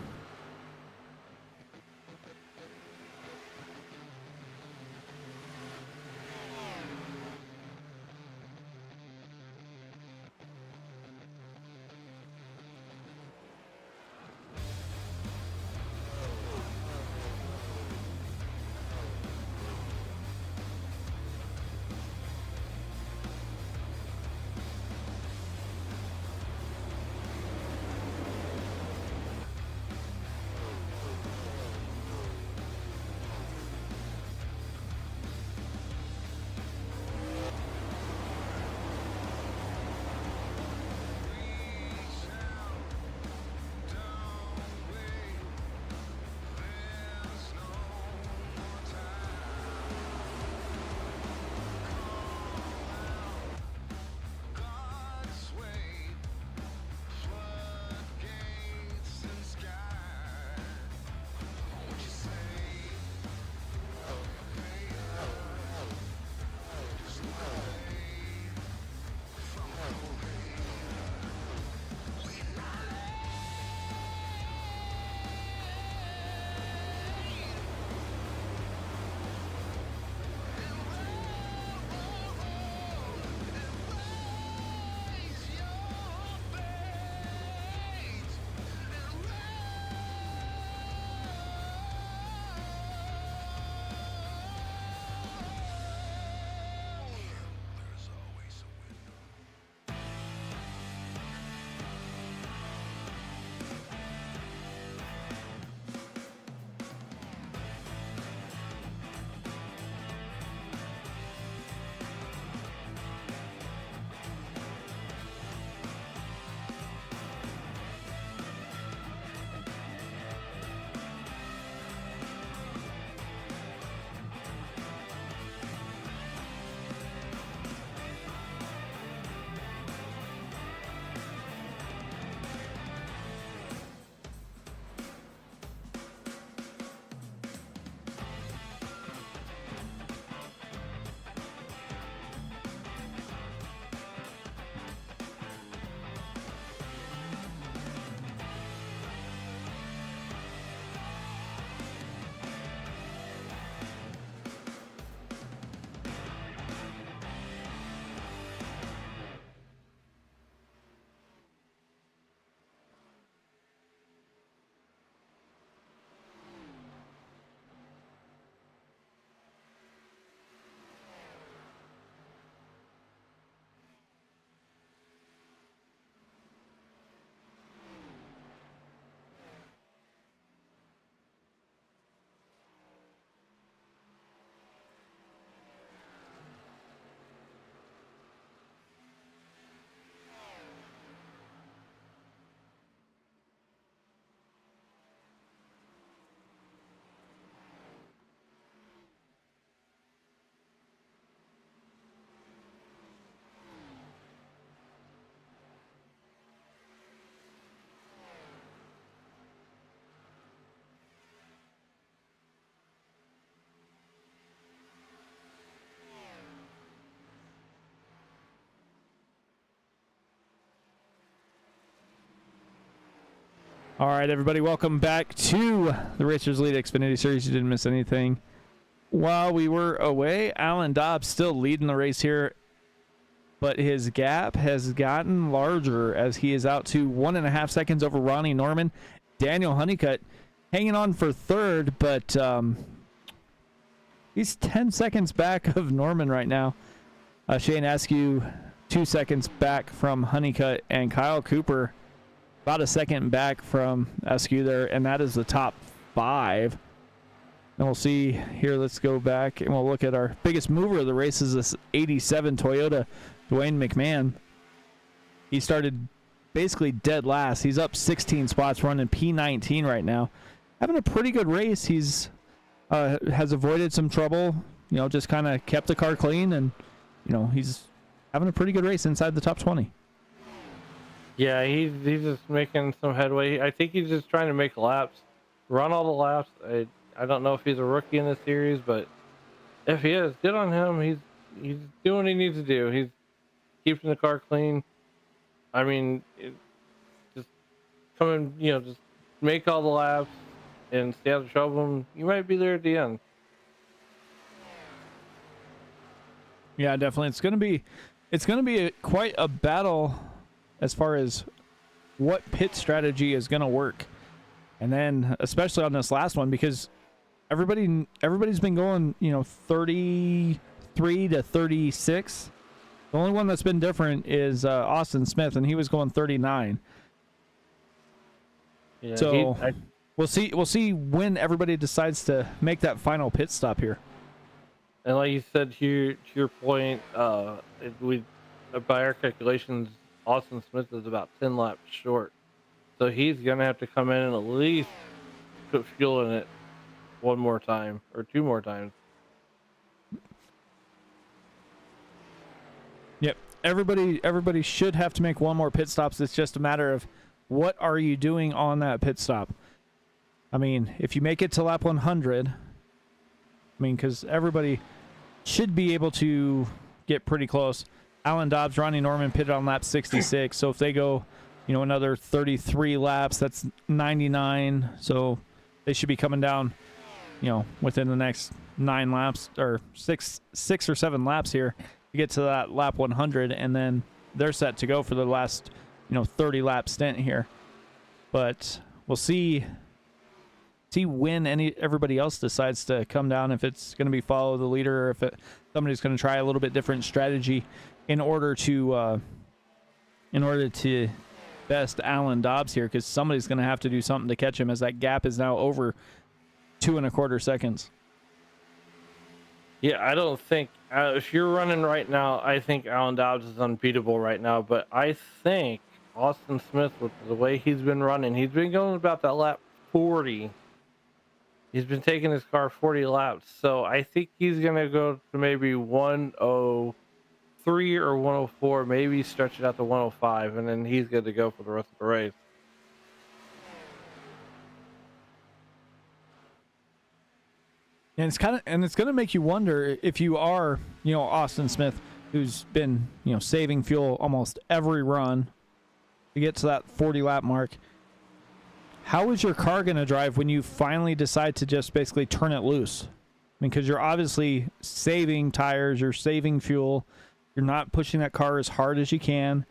All right, everybody, welcome back to the Racers Lead Xfinity Series. You didn't miss anything. While we were away, Alan Dobbs still leading the race here, but his gap has gotten larger as he is out to 1.5 seconds over Ronnie Norman. Daniel Honeycutt hanging on for third, but he's 10 seconds back of Norman right now. Shane Askew 2 seconds back from Honeycutt, and Kyle Cooper about a second back from Askew there, and that is the top 5. And we'll see here. Let's go back and we'll look at our biggest mover of the race is this 87 Toyota Dwayne McMahon. He started basically dead last. He's up 16 spots, running P19 right now. Having a pretty good race. He's has avoided some trouble, just kind of kept the car clean, and he's having a pretty good race inside the top 20. Yeah, he's just making some headway. I think he's just trying to make laps, run all the laps. I don't know if he's a rookie in this series, but if he is, good on him. He's doing what he needs to do. He's keeping the car clean. I mean, just come in, just make all the laps and stay out of trouble. You might be there at the end. Yeah, definitely. It's gonna be quite a battle as far as what pit strategy is gonna work, and then especially on this last one, because everybody's been going 33 to 36. The only one that's been different is Austin Smith, and he was going 39. Yeah, so we'll see when everybody decides to make that final pit stop here. And like you said, to your point, by our calculations, Austin Smith is about 10 laps short. So he's going to have to come in and at least put fuel in it one more time or 2 more times. Yep. Everybody should have to make one more pit stops. It's just a matter of what are you doing on that pit stop. I mean, if you make it to lap 100, because everybody should be able to get pretty close. Alan Dobbs, Ronnie Norman pitted on lap 66. So if they go, another 33 laps, that's 99. So they should be coming down, within the next 9 laps or six or 7 laps here to get to that lap 100, and then they're set to go for the last 30 lap stint here. But we'll see when everybody else decides to come down, if it's going to be follow the leader, or if somebody's going to try a little bit different strategy in order to best Alan Dobbs here, because somebody's going to have to do something to catch him, as that gap is now over 2.25 seconds. Yeah, I don't think if you're running right now, I think Alan Dobbs is unbeatable right now. But I think Austin Smith, with the way he's been running, he's been going about that lap 40. He's been taking his car 40 laps. So I think he's going to go to maybe 103 or 104, maybe stretch it out to 105, and then he's good to go for the rest of the race. And it's going to make you wonder, if you are, Austin Smith, who's been, saving fuel almost every run to get to that 40 lap mark. How is your car going to drive when you finally decide to just basically turn it loose? Because you're obviously saving tires, you're saving fuel, you're not pushing that car as hard as you can,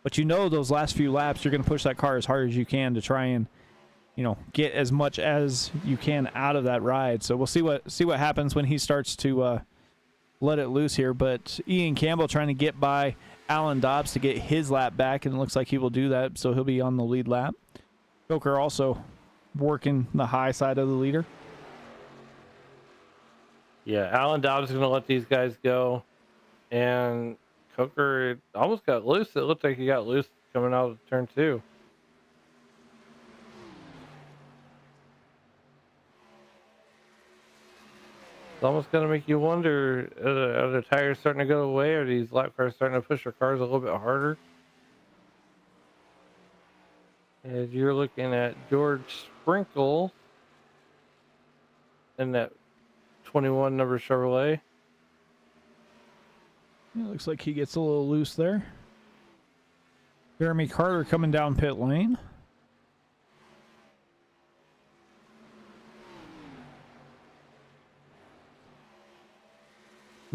but those last few laps, you're going to push that car as hard as you can to try and, get as much as you can out of that ride. So we'll see what happens when he starts to let it loose here. But Ian Campbell trying to get by Alan Dobbs to get his lap back, and it looks like he will do that, so he'll be on the lead lap. Coker also working the high side of the leader. Yeah, Alan Dobbs is going to let these guys go, and Coker almost got loose. It looked like he got loose coming out of turn 2. It's almost going to make you wonder, are the tires starting to go away? Are these lap cars starting to push their cars a little bit harder? As you're looking at George Sprinkle in that 21 number Chevrolet. It looks like he gets a little loose there. Jeremy Carter coming down pit lane.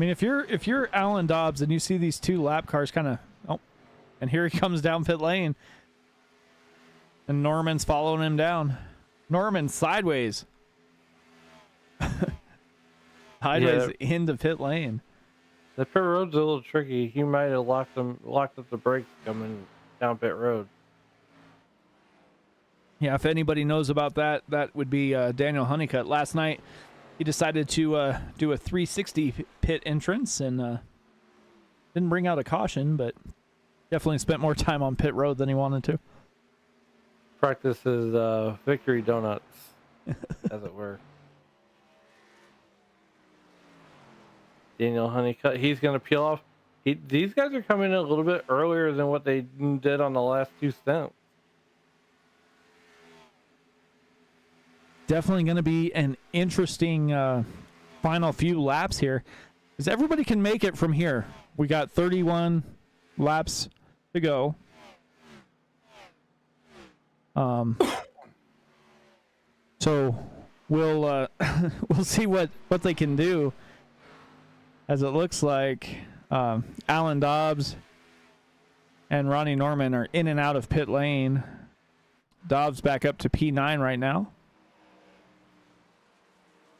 I mean, if you're Alan Dobbs and you see these two lap cars kind of, oh, and here he comes down pit lane, and Norman's following him down. Norman sideways, sideways into pit lane. The pit road's a little tricky. He might have locked up the brakes coming down pit road. Yeah, if anybody knows about that, that would be Daniel Honeycutt. Last night, he decided to do a 360 pit entrance and didn't bring out a caution, but definitely spent more time on pit road than he wanted to. Practices victory donuts, as it were. Daniel Honeycutt, he's going to peel off. These guys are coming in a little bit earlier than what they did on the last two stints. Definitely going to be an interesting final few laps here, because everybody can make it from here. We got 31 laps to go. So we'll we'll see what they can do, as it looks like Alan Dobbs and Ronnie Norman are in and out of pit lane. Dobbs back up to P9 right now,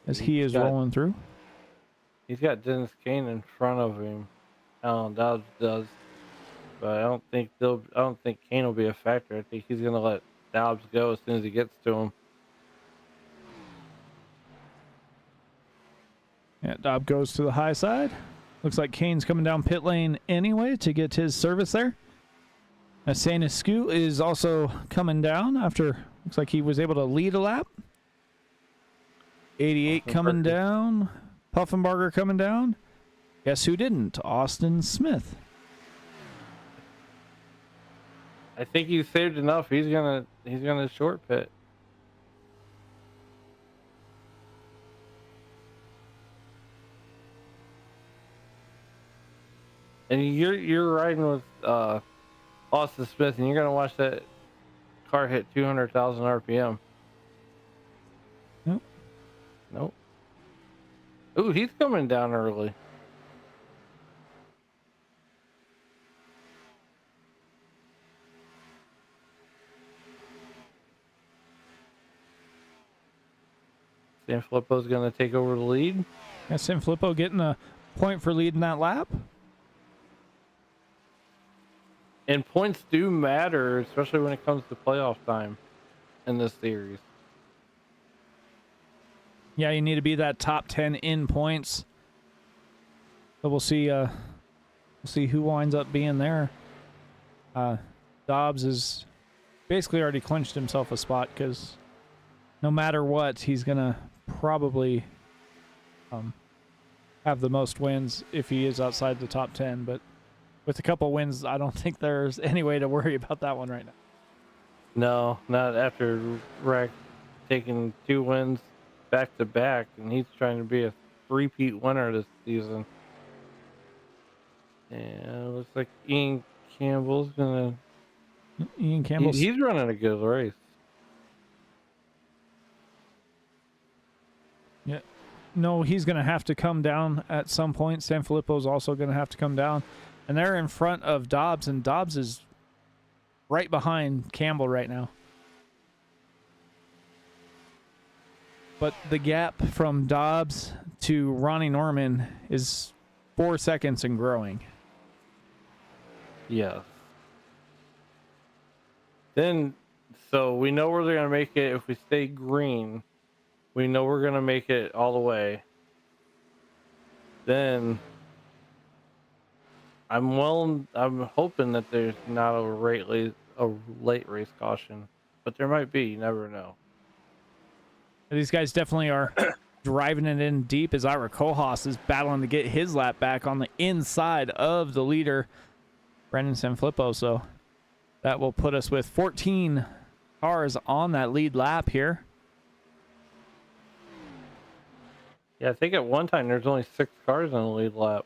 as he is rolling through. He's got Dennis Kane in front of him. Alan Dobbs does, but I don't think Kane will be a factor. I think he's going to let Dobbs go as soon as he gets to him. Yeah, Dobbs goes to the high side. Looks like Kane's coming down pit lane anyway to get his service there. Saint Escu is also coming down after, looks like he was able to lead a lap. 88 coming down. Puffenbarger coming down. Guess who didn't? Austin Smith. I think he's saved enough. He's gonna short pit. And you're riding with Austin Smith, and you're gonna watch that car hit 200,000 RPM. Nope. Nope. Ooh, he's coming down early. Sanfilippo's going to take over the lead. Yeah, Sanfilippo getting a point for leading that lap. And points do matter, especially when it comes to playoff time in this series. Yeah, you need to be that top 10 in points. So we'll see who winds up being there. Dobbs has basically already clinched himself a spot, because no matter what, he's gonna probably have the most wins if he is outside the top 10. But with a couple wins, I don't think there's any way to worry about that one right now. No, not after Rack taking 2 wins back to back, and he's trying to be a three-peat winner this season. And it looks like Ian Campbell's gonna. Ian Campbell. He's running a good race. Yeah. No, he's going to have to come down at some point. Sanfilippo's also going to have to come down. And they're in front of Dobbs, and Dobbs is right behind Campbell right now. But the gap from Dobbs to Ronnie Norman is 4 seconds and growing. Yes. Then, so we know where they're going to make it if we stay green. We know we're going to make it all the way. Then I'm hoping that there's not a late race caution, but there might be. You never know. These guys definitely are driving it in deep, as Ira Kohlhaas is battling to get his lap back on the inside of the leader, Brendan Sanfilippo. So that will put us with 14 cars on that lead lap here. Yeah, I think at one time there's only 6 cars on the lead lap.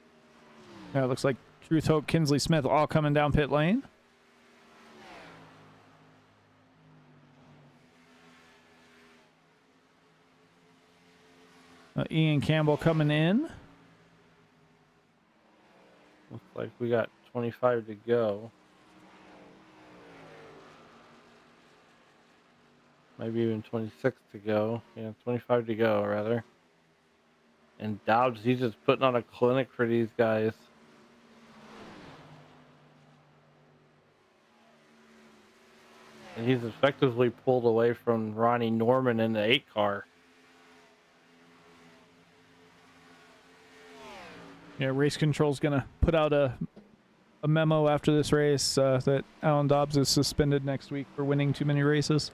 Yeah, it looks like Truth Hope, Kinsley Smith all coming down pit lane. Ian Campbell coming in. like we got 25 to go. Maybe even 26 to go. Yeah, 25 to go, rather. And Dobbs, he's just putting on a clinic for these guys. And he's effectively pulled away from Ronnie Norman in the 8 car. Yeah, race control's gonna put out a memo after this race that Alan Dobbs is suspended next week for winning too many races.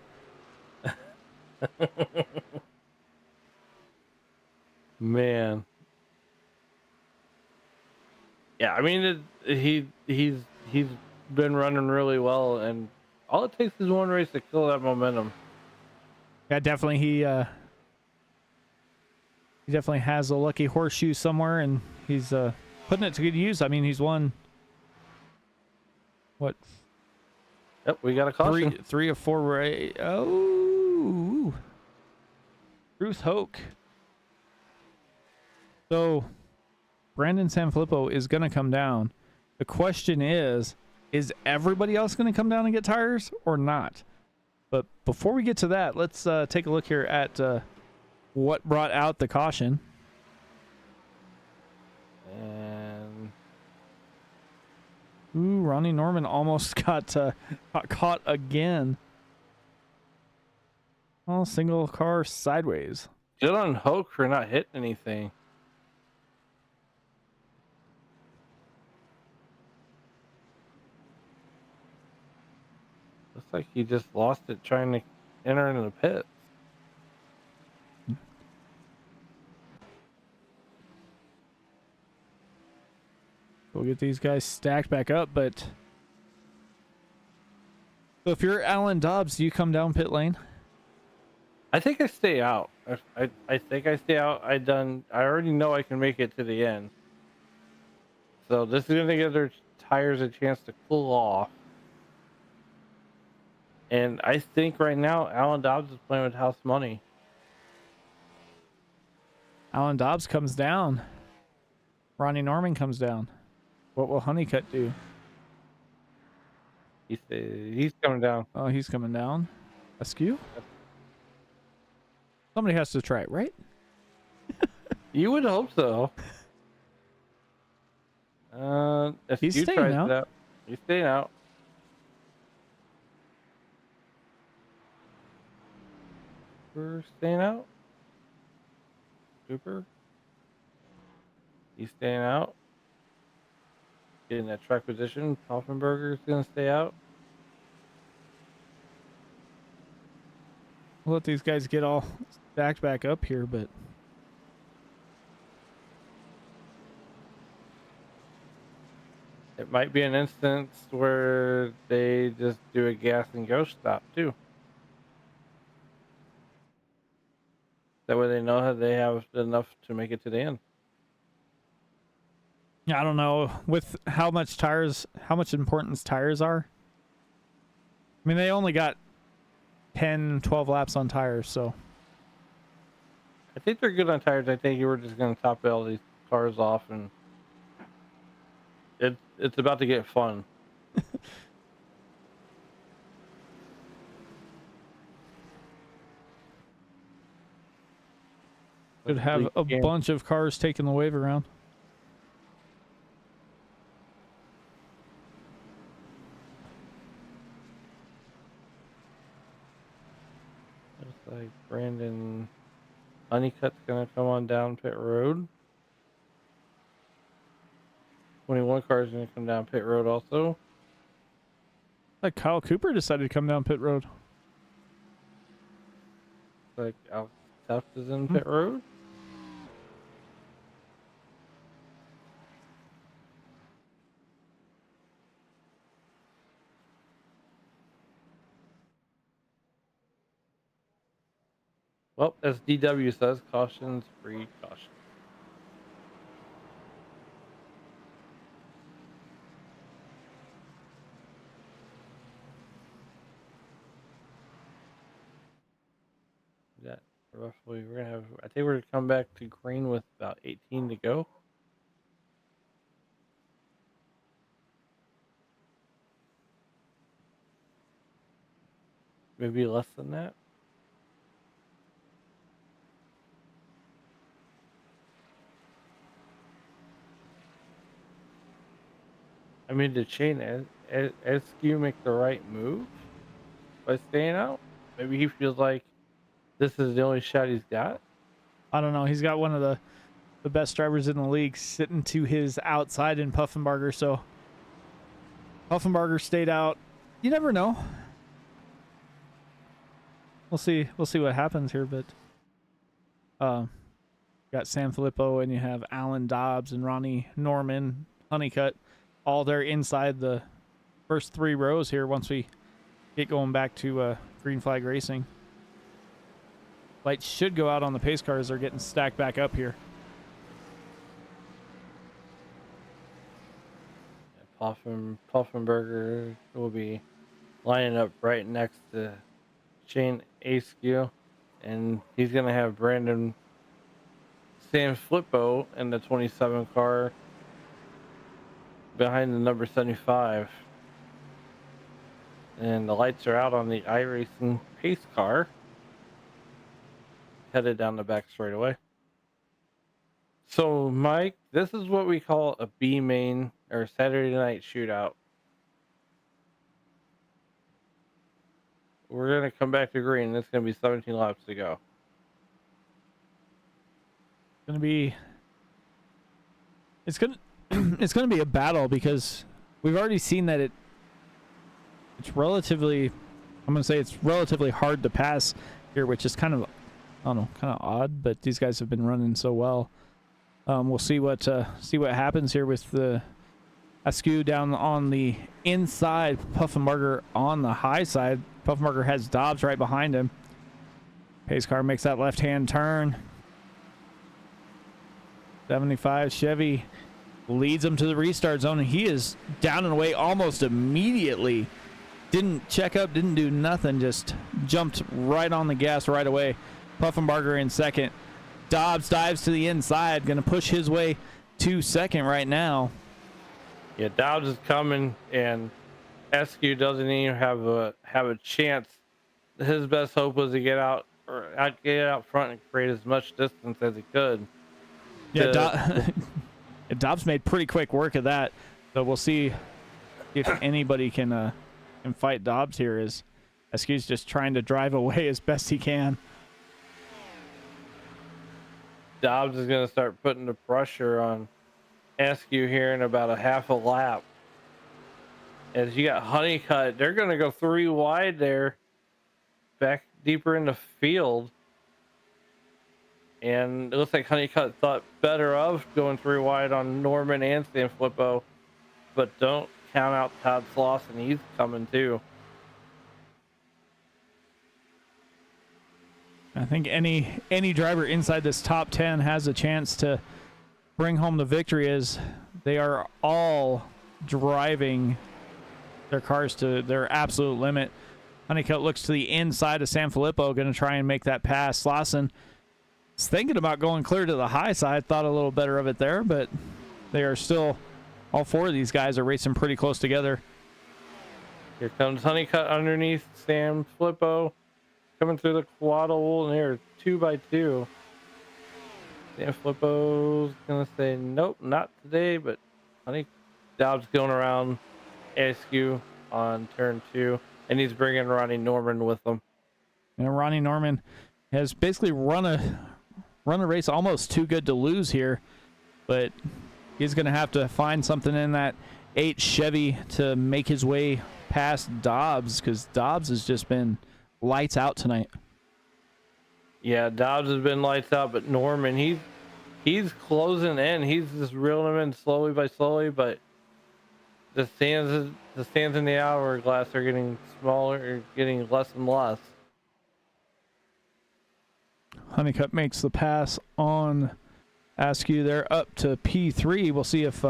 Man. Yeah, I mean he's been running really well, and all it takes is one race to kill that momentum. Yeah, definitely. He definitely has a lucky horseshoe somewhere, and he's putting it to good use. I mean, he's won what? Yep, we got a caution. Three of 4 races. Oh, Ruth Hoke. So Brandon Sanfilippo is going to come down. The question is everybody else going to come down and get tires or not? But before we get to that, let's take a look here at what brought out the caution. And Ooh, Ronnie Norman almost got caught again. Oh, single car sideways. good on Hoke for not hitting anything. Looks like he just lost it trying to enter into the pits. We'll get these guys stacked back up, but so if you're Alan Dobbs, do you come down pit lane? I think I stay out. I think I stay out. I already know I can make it to the end. So this is gonna give their tires a chance to cool off. And I think right now Alan Dobbs is playing with house money. Alan Dobbs comes down. Ronnie Norman comes down. What will Honeycutt do? He's coming down. Oh, he's coming down. Askew? Somebody has to try it, right? You would hope so. If He's you staying tries out. it out, he's staying out. We're staying out. Cooper. He's staying out. Getting that track position. Poffenberger's gonna stay out. We'll let these guys get all stacked back up here, but It might be an instance where they just do a gas and go stop too. That way they know how they have enough to make it to the end. I don't know with how much importance tires are. I mean, they only got 10, 12 laps on tires, so I think they're good on tires. I think you were just going to top all these cars off, and it's about to get fun. should have a bunch of cars taking the wave around. Looks like Brandon Honeycutt's going to come on down pit road. 21 cars going to come down pit road also. Like Kyle Cooper decided to come down pit road. Like Alex Tuft is in pit road. Well, as DW says, cautions breed caution. That roughly, we're gonna have. I think we're gonna come back to green with about 18 to go. maybe less than that. I mean, did Shane Askew make the right move by staying out? Maybe he feels like this is the only shot he's got. I don't know. He's got one of the best drivers in the league sitting to his outside in Puffenbarger, so Puffenbarger stayed out. You never know. We'll see what happens here, but you got San Filippo and you have Alan Dobbs and Ronnie Norman, Honeycutt, all there inside the first 3 rows here once we get going back to green flag racing. Lights should go out on the pace cars. They're getting stacked back up here. Puffenberger will be lining up right next to Shane Askew, and he's going to have Brandon Sanfilippo in the 27 car behind the number 75. And the lights are out on the Iracing pace car, headed down the back straightaway. So, Mike, this is what we call a B main or Saturday night shootout. We're going to come back to green. It's going to be 17 laps to go. It's going to be a battle because we've already seen that it's relatively, I'm going to say it's relatively hard to pass here, which is kind of, I don't know, kind of odd, but these guys have been running so well. We'll see what happens here with the Askew down on the inside, Puffenbarger on the high side. Puffenbarger has Dobbs right behind him. Pace car makes that left-hand turn. 75 Chevy leads him to the restart zone, and he is down and away almost immediately. Didn't check up, didn't do nothing, just jumped right on the gas right away. Puffenbarger in second. Dobbs dives to the inside, going to push his way to second right now. Yeah, Dobbs is coming, and Askew doesn't even have a chance. His best hope was to get out front and create as much distance as he could. Yeah, Dobbs made pretty quick work of that. So we'll see if anybody can fight Dobbs here. As Askew's just trying to drive away as best he can. Dobbs is going to start putting the pressure on Askew here in about a half a lap. As you got Honeycutt, they're going to go 3 wide there, back deeper in the field. And it looks like Honeycutt thought better of going 3 wide on Norman and Sanfilippo, but don't count out Todd Slauson. He's coming too. I think any driver inside this top 10 has a chance to bring home the victory, as they are all driving their cars to their absolute limit. Honeycutt looks to the inside of Sanfilippo, going to try and make that pass. Slauson is thinking about going clear to the high side, thought a little better of it there, but they are still, all 4 of these guys are racing pretty close together. Here comes Honeycutt underneath Sanfilippo. Coming through the quaddle, and they're 2 by 2. Sanfilippo's gonna say nope, not today. But Dobbs going around Askew on turn 2, and he's bringing Ronnie Norman with him. And Ronnie Norman has basically run a race almost too good to lose here, but he's gonna have to find something in that 8 Chevy to make his way past Dobbs, because Dobbs has just been lights out tonight. Yeah, Dobbs has been lights out, but Norman, he's closing in. He's just reeling him in slowly by slowly, but the stands in the hourglass are getting smaller, or getting less and less. Honeycutt makes the pass on Askew there up to P3. We'll see if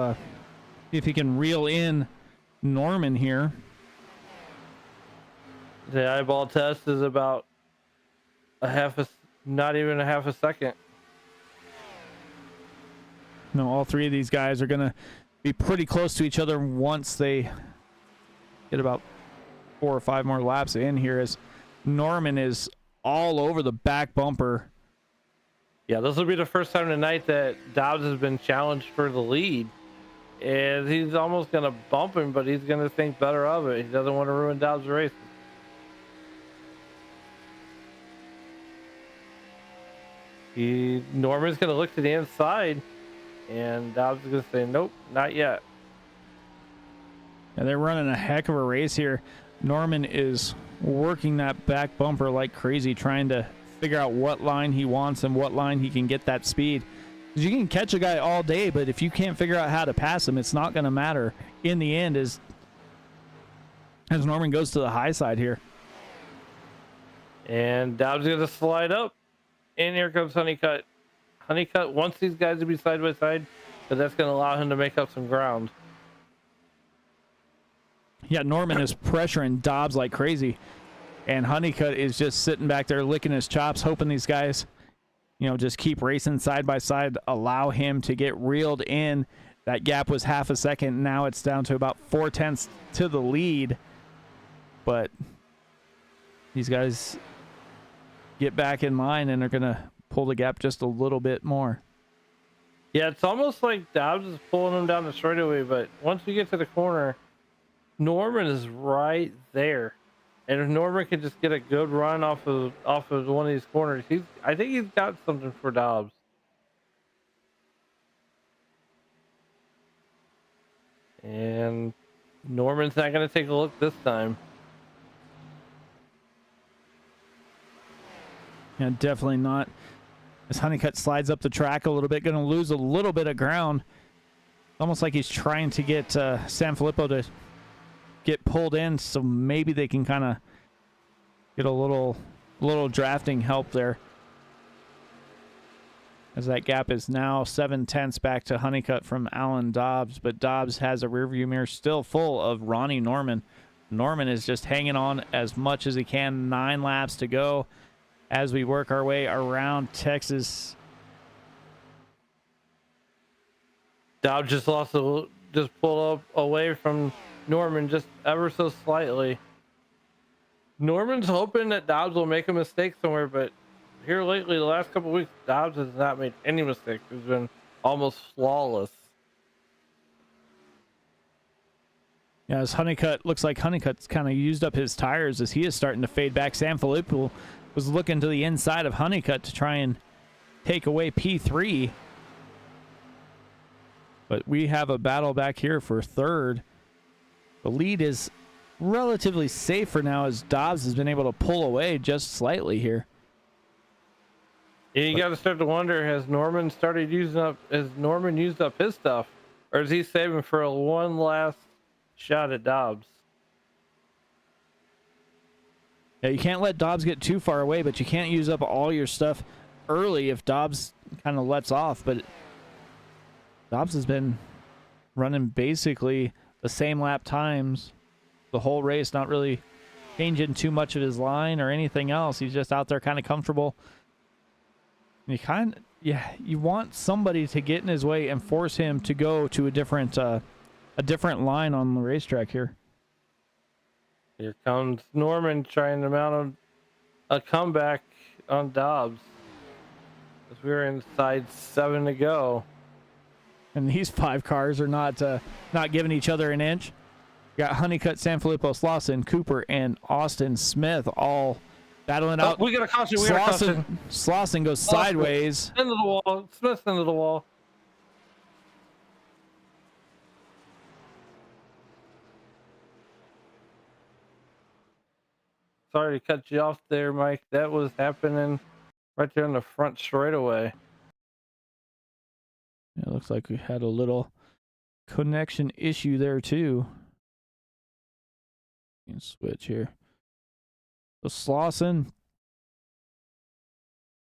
he can reel in Norman here. The eyeball test is about not even a half a second. No, all 3 of these guys are going to be pretty close to each other once they get about 4 or 5 more laps in here, as Norman is all over the back bumper. Yeah, this will be the first time tonight that Dobbs has been challenged for the lead. And he's almost going to bump him, but he's going to think better of it. He doesn't want to ruin Dobbs' race. Norman's going to look to the inside, and Dobbs is going to say, nope, not yet. And they're running a heck of a race here. Norman is working that back bumper like crazy, trying to figure out what line he wants and what line he can get that speed. Because you can catch a guy all day, but if you can't figure out how to pass him, it's not going to matter in the end as Norman goes to the high side here. And Dobbs is going to slide up. And here comes Honeycutt. Honeycutt wants these guys to be side by side, but that's going to allow him to make up some ground. Yeah, Norman is pressuring Dobbs like crazy. And Honeycutt is just sitting back there licking his chops, hoping these guys, just keep racing side by side, allow him to get reeled in. That gap was half a second. Now it's down to about 4/10 to the lead. But these guys get back in line and they're going to pull the gap just a little bit more. Yeah, it's almost like Dobbs is pulling him down the straightaway, but once we get to the corner, Norman is right there. And if Norman can just get a good run off of one of these corners, I think he's got something for Dobbs. And Norman's not going to take a look this time. Yeah, definitely not. As Honeycutt slides up the track a little bit, going to lose a little bit of ground. Almost like he's trying to get Sanfilippo to get pulled in, so maybe they can kind of get a little drafting help there. As that gap is now 7/10 back to Honeycutt from Alan Dobbs, but Dobbs has a rearview mirror still full of Ronnie Norman. Norman is just hanging on as much as he can. 9 laps to go as we work our way around Texas. Dobbs just pulled up away from Norman just ever so slightly. Norman's hoping that Dobbs will make a mistake somewhere, but here lately, the last couple of weeks, Dobbs has not made any mistakes. He's been almost flawless. Yeah, as Honeycutt, looks like Honeycutt's kind of used up his tires as he is starting to fade back. Sanfilippo was looking to the inside of Honeycutt to try and take away P3. But we have a battle back here for third. The lead is relatively safe for now as Dobbs has been able to pull away just slightly here. Yeah, you got to start to wonder, has Norman used up his stuff, or is he saving for one last shot at Dobbs? Yeah, you can't let Dobbs get too far away, but you can't use up all your stuff early if Dobbs kind of lets off. But Dobbs has been running basically the same lap times the whole race, not really changing too much of his line or anything else. He's just out there kind of comfortable. And you want somebody to get in his way and force him to go to a different line on the racetrack here. Here comes Norman trying to mount a comeback on Dobbs. As we're inside 7 to go. And these 5 cars are not giving each other an inch. You got Honeycutt, Sanfilippo, Slauson, Cooper, and Austin Smith all battling out. We got a caution. We got a caution. Slauson goes sideways. Into the wall. Smith's into the wall. Sorry to cut you off there, Mike. That was happening right there in the front straightaway. It looks like we had a little connection issue there too. You can switch here. The Slauson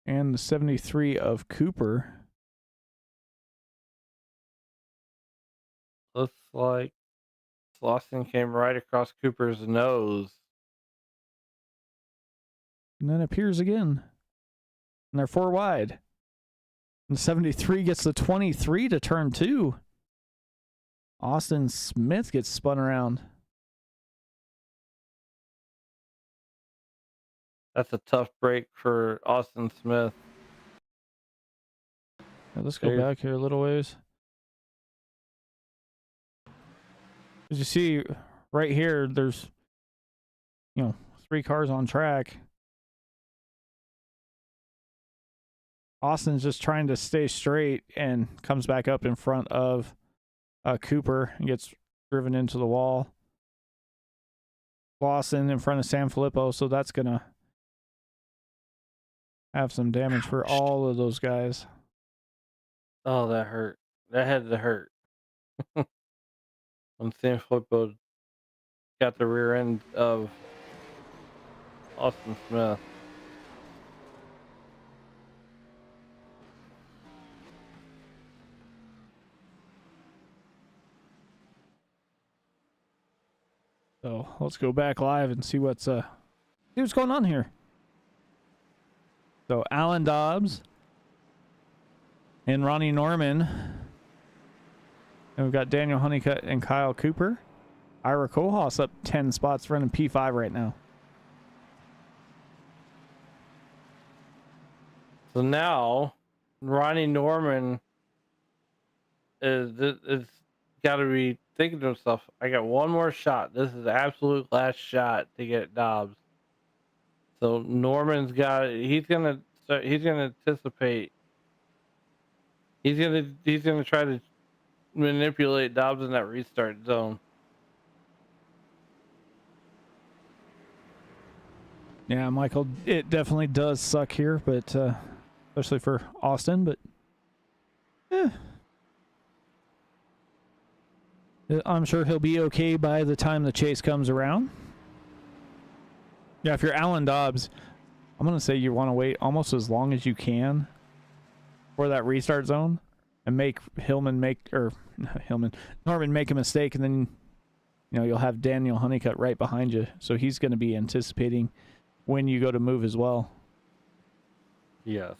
and the 73 of Cooper. Looks like Slauson came right across Cooper's nose. And then appears again. And they're 4 wide. And the 73 gets the 23 to turn 2. Austin Smith gets spun around. That's a tough break for Austin Smith. Yeah, let's go back here a little ways. As you see right here, there's, 3 cars on track. Austin's just trying to stay straight and comes back up in front of Cooper and gets driven into the wall. Lawson in front of San Filippo, so that's gonna have some damage for all of those guys. Oh, that hurt. That had to hurt. When San Filippo got the rear end of Austin Smith. So let's go back live and see what's going on here. So Alan Dobbs and Ronnie Norman. And we've got Daniel Honeycutt and Kyle Cooper. Ira Kohlhaas up 10 spots, running P5 right now. So now Ronnie Norman is got to be thinking to himself, I got one more shot. This is the absolute last shot to get Dobbs. So Norman's got it. He's gonna anticipate. He's gonna try to manipulate Dobbs in that restart zone. Yeah, Michael, it definitely does suck here, but especially for Austin, but I'm sure he'll be okay by the time the chase comes around. Yeah, if you're Alan Dobbs, I'm going to say you want to wait almost as long as you can for that restart zone and make Norman make a mistake, and then you'll have Daniel Honeycutt right behind you. So he's going to be anticipating when you go to move as well. Yes.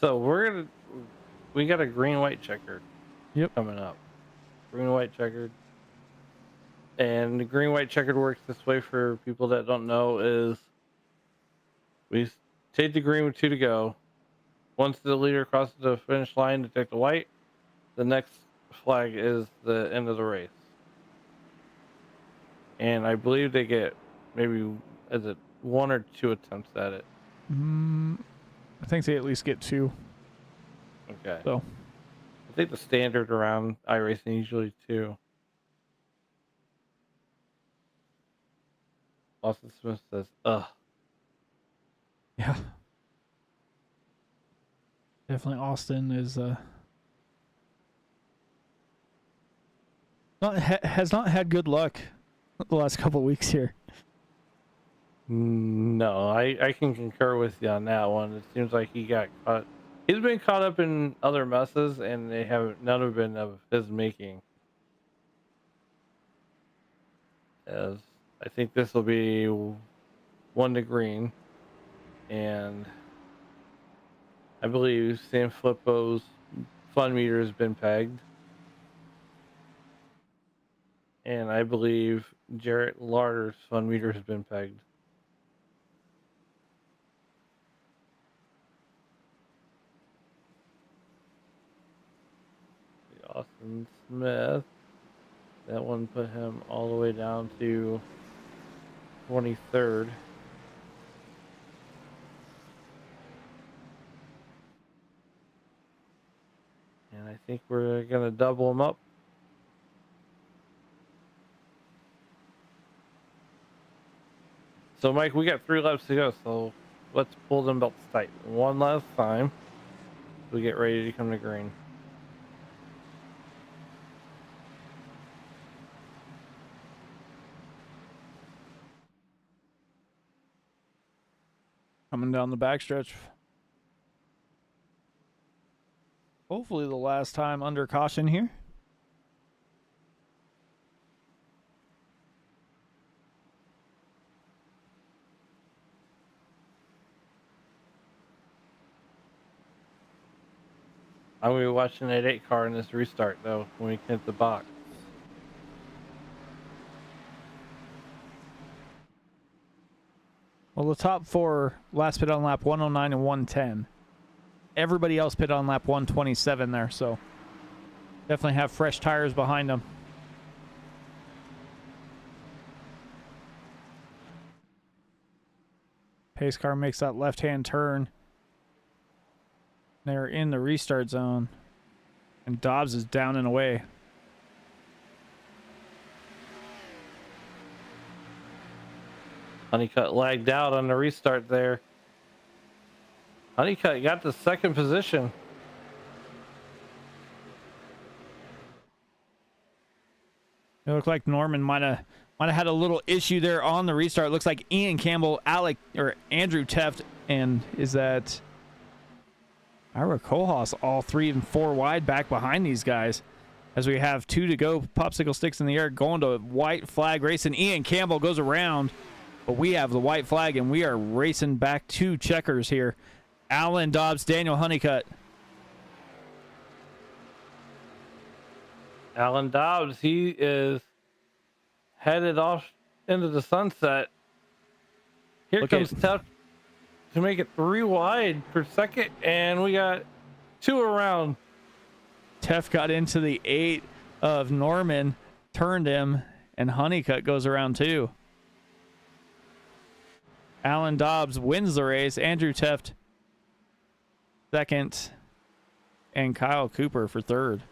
So we got a green-white checkered. Yep. Coming up. Green-white checkered. And the green-white checkered works this way for people that don't know is we take the green with 2 to go. Once the leader crosses the finish line to take the white, the next flag is the end of the race. And I believe they get maybe, is it 1 or 2 attempts at it? I think they at least get 2. Okay. So I think the standard around iRacing usually 2. Austin Smith says, ugh. yeah. Definitely Austin is has not had good luck the last couple weeks here. No, I can concur with you on that one. It seems like he got caught. He's been caught up in other messes, and none have been of his making. As I think this will be 1 to green, and I believe Sam Flippo's fun meter has been pegged, and I believe Jarrett Larder's fun meter has been pegged. Austin Smith, that one put him all the way down to 23rd. And I think we're going to double him up. So, Mike, we got 3 laps to go, so let's pull them belts tight one last time. We get ready to come to green. Coming down the backstretch. Hopefully the last time under caution here. I'm going to be watching that 8 car in this restart, though, when we hit the box. Well, the top four last pit on lap 109 and 110. Everybody else pit on lap 127 there, so definitely have fresh tires behind them. Pace car makes that left-hand turn. They're in the restart zone. And Dobbs is down and away. Honeycutt lagged out on the restart there. Honeycutt got the second position. It looked like Norman might have had a little issue there on the restart. It looks like Ian Campbell, Andrew Teft, and is that Ira Kohlhaas all 3 and 4 wide back behind these guys as we have 2 to go. Popsicle sticks in the air going to white flag racing. Ian Campbell goes around, but we have the white flag and we are racing back to checkers here. Alan Dobbs, Daniel Honeycutt. Alan Dobbs, he is headed off into the sunset. Here comes Teft to make it 3 wide for second, and we got 2 around. Teft got into the 8 of Norman, turned him, and Honeycutt goes around 2. Alan Dobbs wins the race. Andrew Teft second, and Kyle Cooper for third.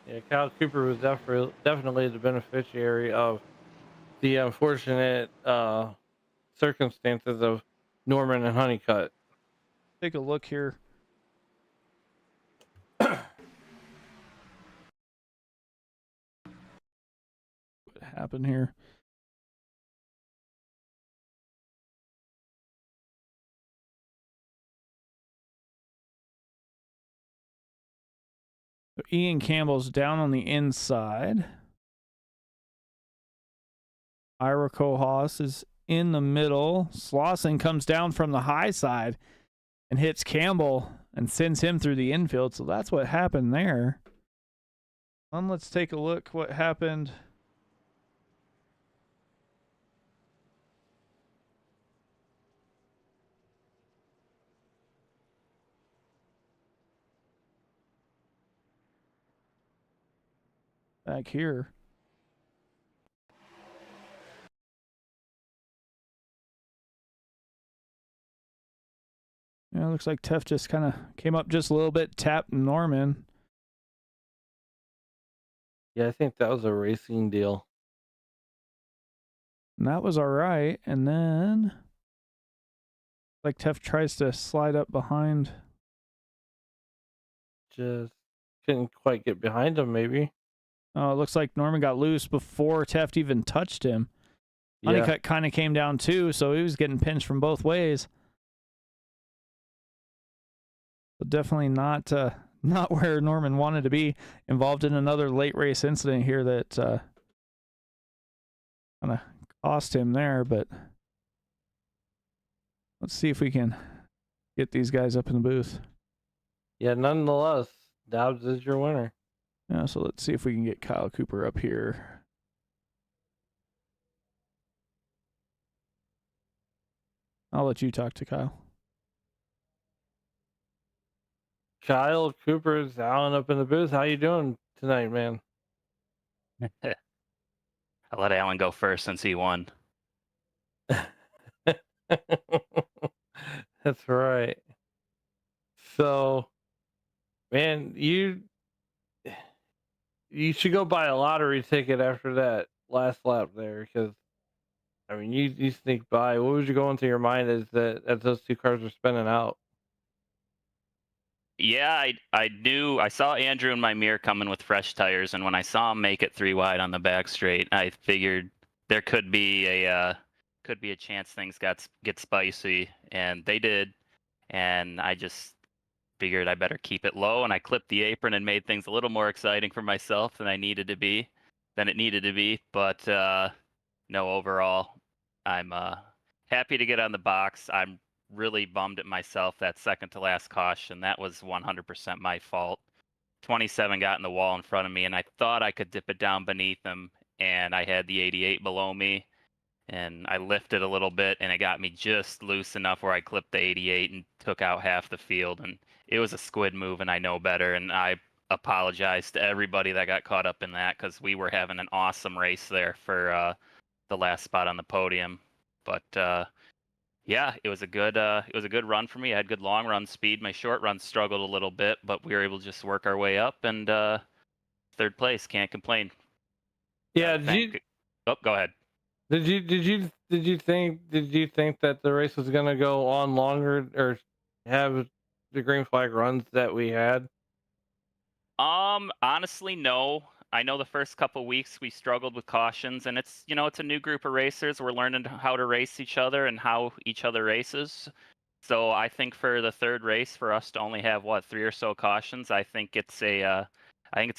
Yeah, Kyle Cooper was definitely the beneficiary of the unfortunate circumstances of Norman and Honeycutt. Take a look here. What happened here? So Ian Campbell's down on the inside. Ira Kohlhaas is in the middle. Slauson comes down from the high side and hits Campbell and sends him through the infield. So that's what happened there. Let's take a look what happened. Back here. Yeah, it looks like Teft just kind of came up just a little bit, tapped Norman. Yeah, I think that was a racing deal. And that was all right. And then, like, Teft tries to slide up behind. Just couldn't quite get behind him, maybe. Oh, it looks like Norman got loose before Teft even touched him. Honeycutt kind of came down too, so he was getting pinched from both ways. But definitely not where Norman wanted to be. Involved in another late race incident here that kind of cost him there. But let's see if we can get these guys up in the booth. Yeah, nonetheless, Dobbs is your winner. Yeah, so let's see if we can get Kyle Cooper up here. I'll let you talk to Kyle. Kyle Cooper's Alan up in the booth. How you doing tonight, man? I'll let Alan go first since he won. That's right. So, man, you should go buy a lottery ticket after that last lap there, because I mean, you sneak by. What was going through your mind as those 2 cars were spinning out? Yeah, I knew. I saw Andrew in my mirror coming with fresh tires, and when I saw him make it 3 wide on the back straight, I figured there could be a chance things get spicy, and they did. And I just figured I better keep it low, and I clipped the apron and made things a little more exciting for myself than it needed to be. But no, overall, I'm happy to get on the box. I'm really bummed at myself that second to last caution. That was 100% my fault. 27 got in the wall in front of me, and I thought I could dip it down beneath him, and I had the 88 below me. and I lifted a little bit, and it got me just loose enough where I clipped the 88 and took out half the field. And it was a squid move, and I know better. And I apologize to everybody that got caught up in that because we were having an awesome race there for the last spot on the podium. But yeah, it was a good run for me. I had good long run speed. My short run struggled a little bit, but we were able to just work our way up, and third place. Can't complain. Yeah, Oh, go ahead. did you think that the race was gonna go on longer or have the green flag runs that we had? Honestly, no. I know the first couple weeks we struggled with cautions, and it's a new group of racers. We're learning how to race each other and how each other races. So I think for the third race, for us to only have 3 or so cautions, I think it's a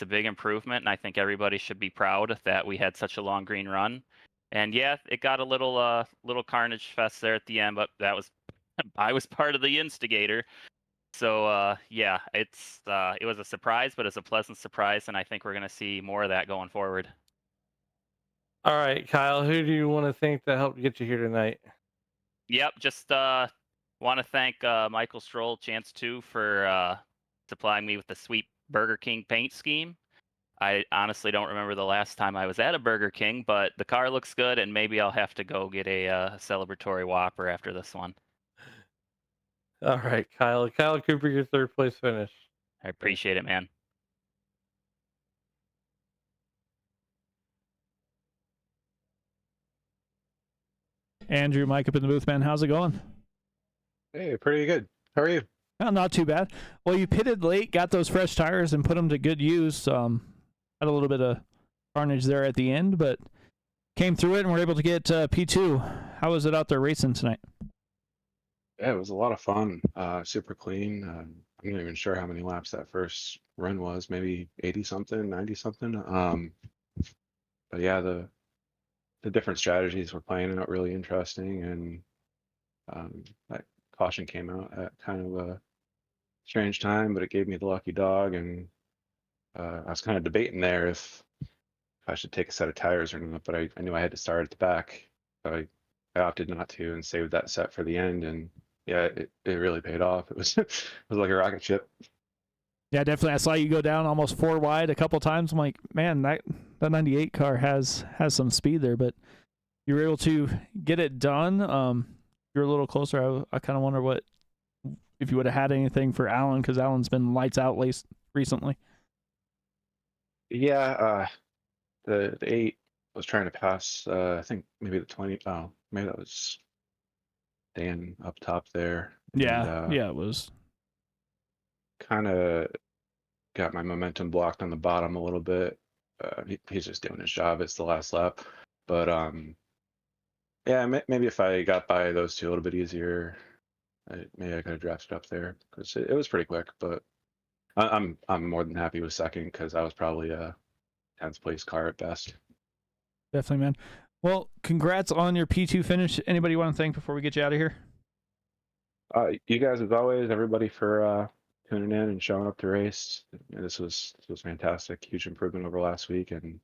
big improvement, and I think everybody should be proud that we had such a long green run. And yeah, it got a little carnage fest there at the end, but that was I was part of the instigator. So yeah, it was a surprise, but it's a pleasant surprise, and I think we're gonna see more of that going forward. All right, Kyle, who do you want to thank that helped get you here tonight? Yep, just want to thank Michael Stroll, Chance 2, for supplying me with the sweet Burger King paint scheme. I honestly don't remember the last time I was at a Burger King, but the car looks good, and maybe I'll have to go get a celebratory Whopper after this one. All right, Kyle Cooper, your third place finish. I appreciate it, man. Andrew, Mike up in the booth, man. How's it going? Hey, pretty good. How are you? Well, not too bad. Well, you pitted late, got those fresh tires, and put them to good use. Had a little bit of carnage there at the end, but came through it and were able to get P2. How was it out there racing tonight? Yeah, it was a lot of fun. Super clean. I'm not even sure how many laps that first run was. Maybe 80 something, 90 something. But yeah, the different strategies were playing out really interesting, and that caution came out at kind of a strange time, but it gave me the lucky dog, and I was kind of debating there if I should take a set of tires or not, but I knew I had to start at the back, so I opted not to and saved that set for the end, and yeah, it really paid off. It was it was like a rocket ship. Yeah, definitely. I saw you go down almost 4 wide a couple times. I'm like, man, that 98 car has some speed there, but you were able to get it done. You're a little closer. I kind of wonder if you would have had anything for Alan, because Alan's been lights out recently. Yeah, the 8 was trying to pass. I think maybe the 20. Oh, maybe that was Dan up top there. Yeah, And, yeah, it was. kind of got my momentum blocked on the bottom a little bit. He's just doing his job. It's the last lap, but yeah, maybe if I got by those two a little bit easier, maybe I could have drafted up there because it was pretty quick. But I'm more than happy with second because I was probably a 10th place car at best. Definitely, man. Well, congrats on your P2 finish. Anybody you want to thank before we get you out of here? You guys, as always, everybody for tuning in and showing up to race. This was fantastic. Huge improvement over last week, and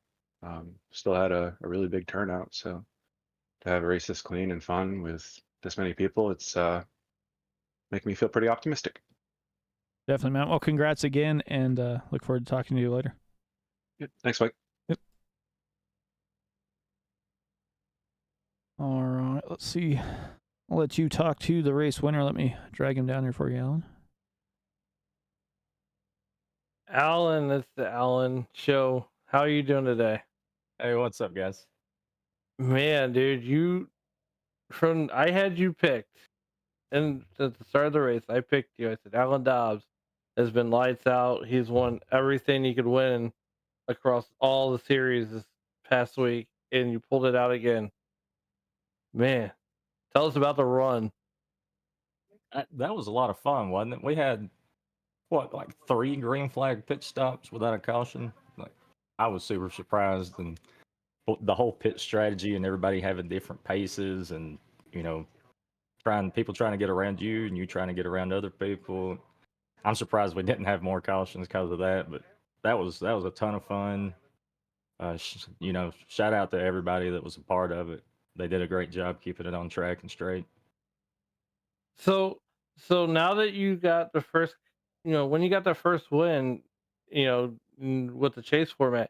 still had a really big turnout. So to have a race this clean and fun with this many people, it's making me feel pretty optimistic. Definitely, man. Well, congrats again, and look forward to talking to you later. Good. Thanks, Mike. Yep. All right, let's see. I'll let you talk to the race winner. Let me drag him down here for you, Alan. Alan, it's the Alan Show. How are you doing today? Hey, what's up, guys? Man, dude, I had you picked, and at the start of the race, I picked you. I said Alan Dobbs has been lights out. He's won everything he could win across all the series this past week, and you pulled it out again. Man, tell us about the run. That was a lot of fun, wasn't it? We had like 3 green flag pit stops without a caution. Like, I was super surprised, and the whole pit strategy and everybody having different paces, and people trying to get around you and you trying to get around other people. I'm surprised we didn't have more cautions because of that, but that was a ton of fun. Shout out to everybody that was a part of it. they did a great job keeping it on track and straight. So now that you got the first, when you got the first win, with the chase format,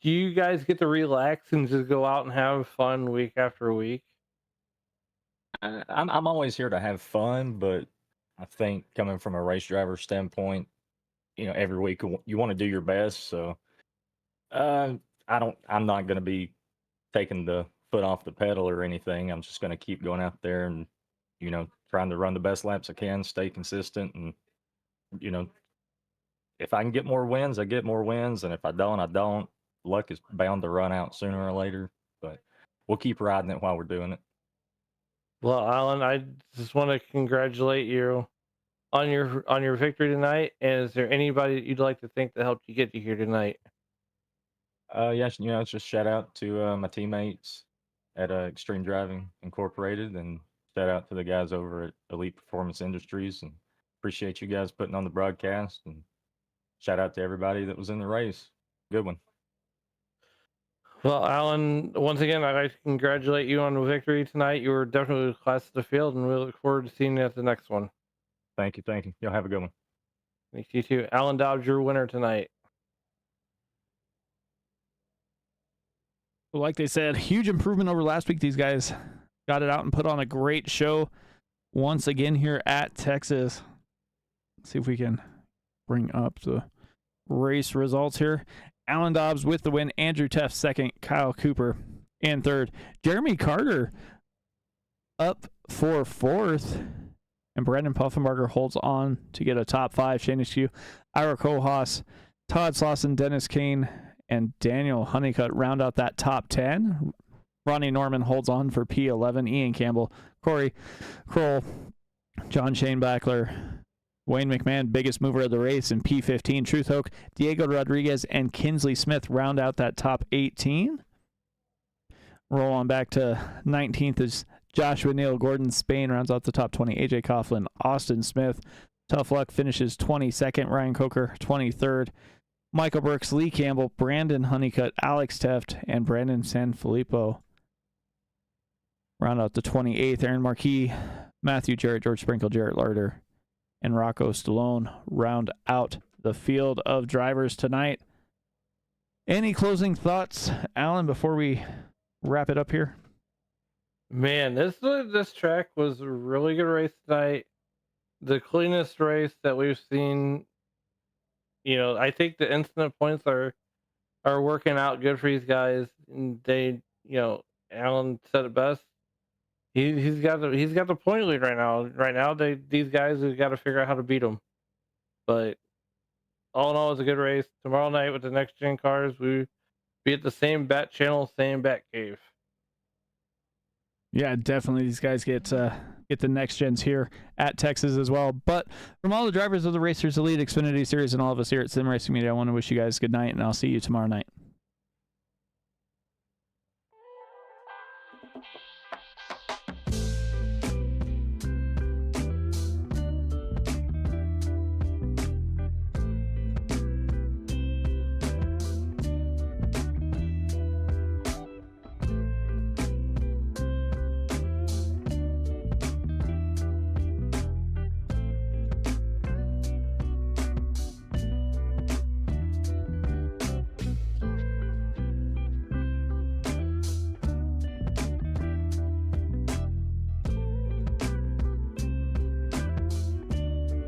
do you guys get to relax and just go out and have fun week after week? I'm always here to have fun, but I think coming from a race driver standpoint, every week you want to do your best. So I'm not going to be taking the foot off the pedal or anything. I'm just going to keep going out there and, trying to run the best laps I can, stay consistent. And, if I can get more wins, I get more wins. And if I don't, I don't. Luck is bound to run out sooner or later, but we'll keep riding it while we're doing it. Well, Alan, I just want to congratulate you on your victory tonight. And is there anybody that you'd like to thank that helped you get to here tonight? Yes, just shout out to my teammates at Extreme Driving Incorporated, and shout out to the guys over at Elite Performance Industries, and appreciate you guys putting on the broadcast, and shout out to everybody that was in the race. Good one. Well, Alan, once again, I'd like to congratulate you on the victory tonight. You were definitely the class of the field, and we look forward to seeing you at the next one. Thank you. Y'all have a good one. Thank you too. Alan Dobbs, your winner tonight. Like they said, huge improvement over last week. These guys got it out and put on a great show once again here at Texas. Let's see if we can bring up the race results here. Alan Dobbs with the win. Andrew Teff second. Kyle Cooper in third. Jeremy Carter up for fourth. And Brandon Puffenbarger holds on to get a top 5. Shane Askew, Ira Kohaas, Todd Slauson, Dennis Kane, and Daniel Honeycutt round out that top 10. Ronnie Norman holds on for P11. Ian Campbell, Corey Kroll, John Shane Backler, Wayne McMahon, biggest mover of the race, in P15. Truth Hoke, Diego Rodriguez, and Kinsley Smith round out that top 18. Roll on back to 19th is Joshua Neal. Gordon Spain rounds out the top 20. AJ Coughlin, Austin Smith. Tough Luck finishes 22nd. Ryan Coker, 23rd. Michael Brooks, Lee Campbell, Brandon Honeycutt, Alex Teft, and Brandon Sanfilippo round out the 28th. Aaron Marquis, Matthew Jarrett, George Sprinkle, Jarrett Larder, and Rocco Stallone round out the field of drivers tonight. Any closing thoughts, Alan, before we wrap it up here? Man, this track was a really good race tonight. The cleanest race that we've seen. I think the incident points are working out good for these guys. And they, Alan said it best. He's got the point lead right now. Right now, these guys have got to figure out how to beat them. But all in all, it's a good race. Tomorrow night with the next gen cars, we be at the same bat channel, same bat cave. Yeah, definitely. These guys get the next gens here at Texas as well. But from all the drivers of the Racers Elite Xfinity Series and all of us here at Sim Racing Media, I want to wish you guys good night, and I'll see you tomorrow night.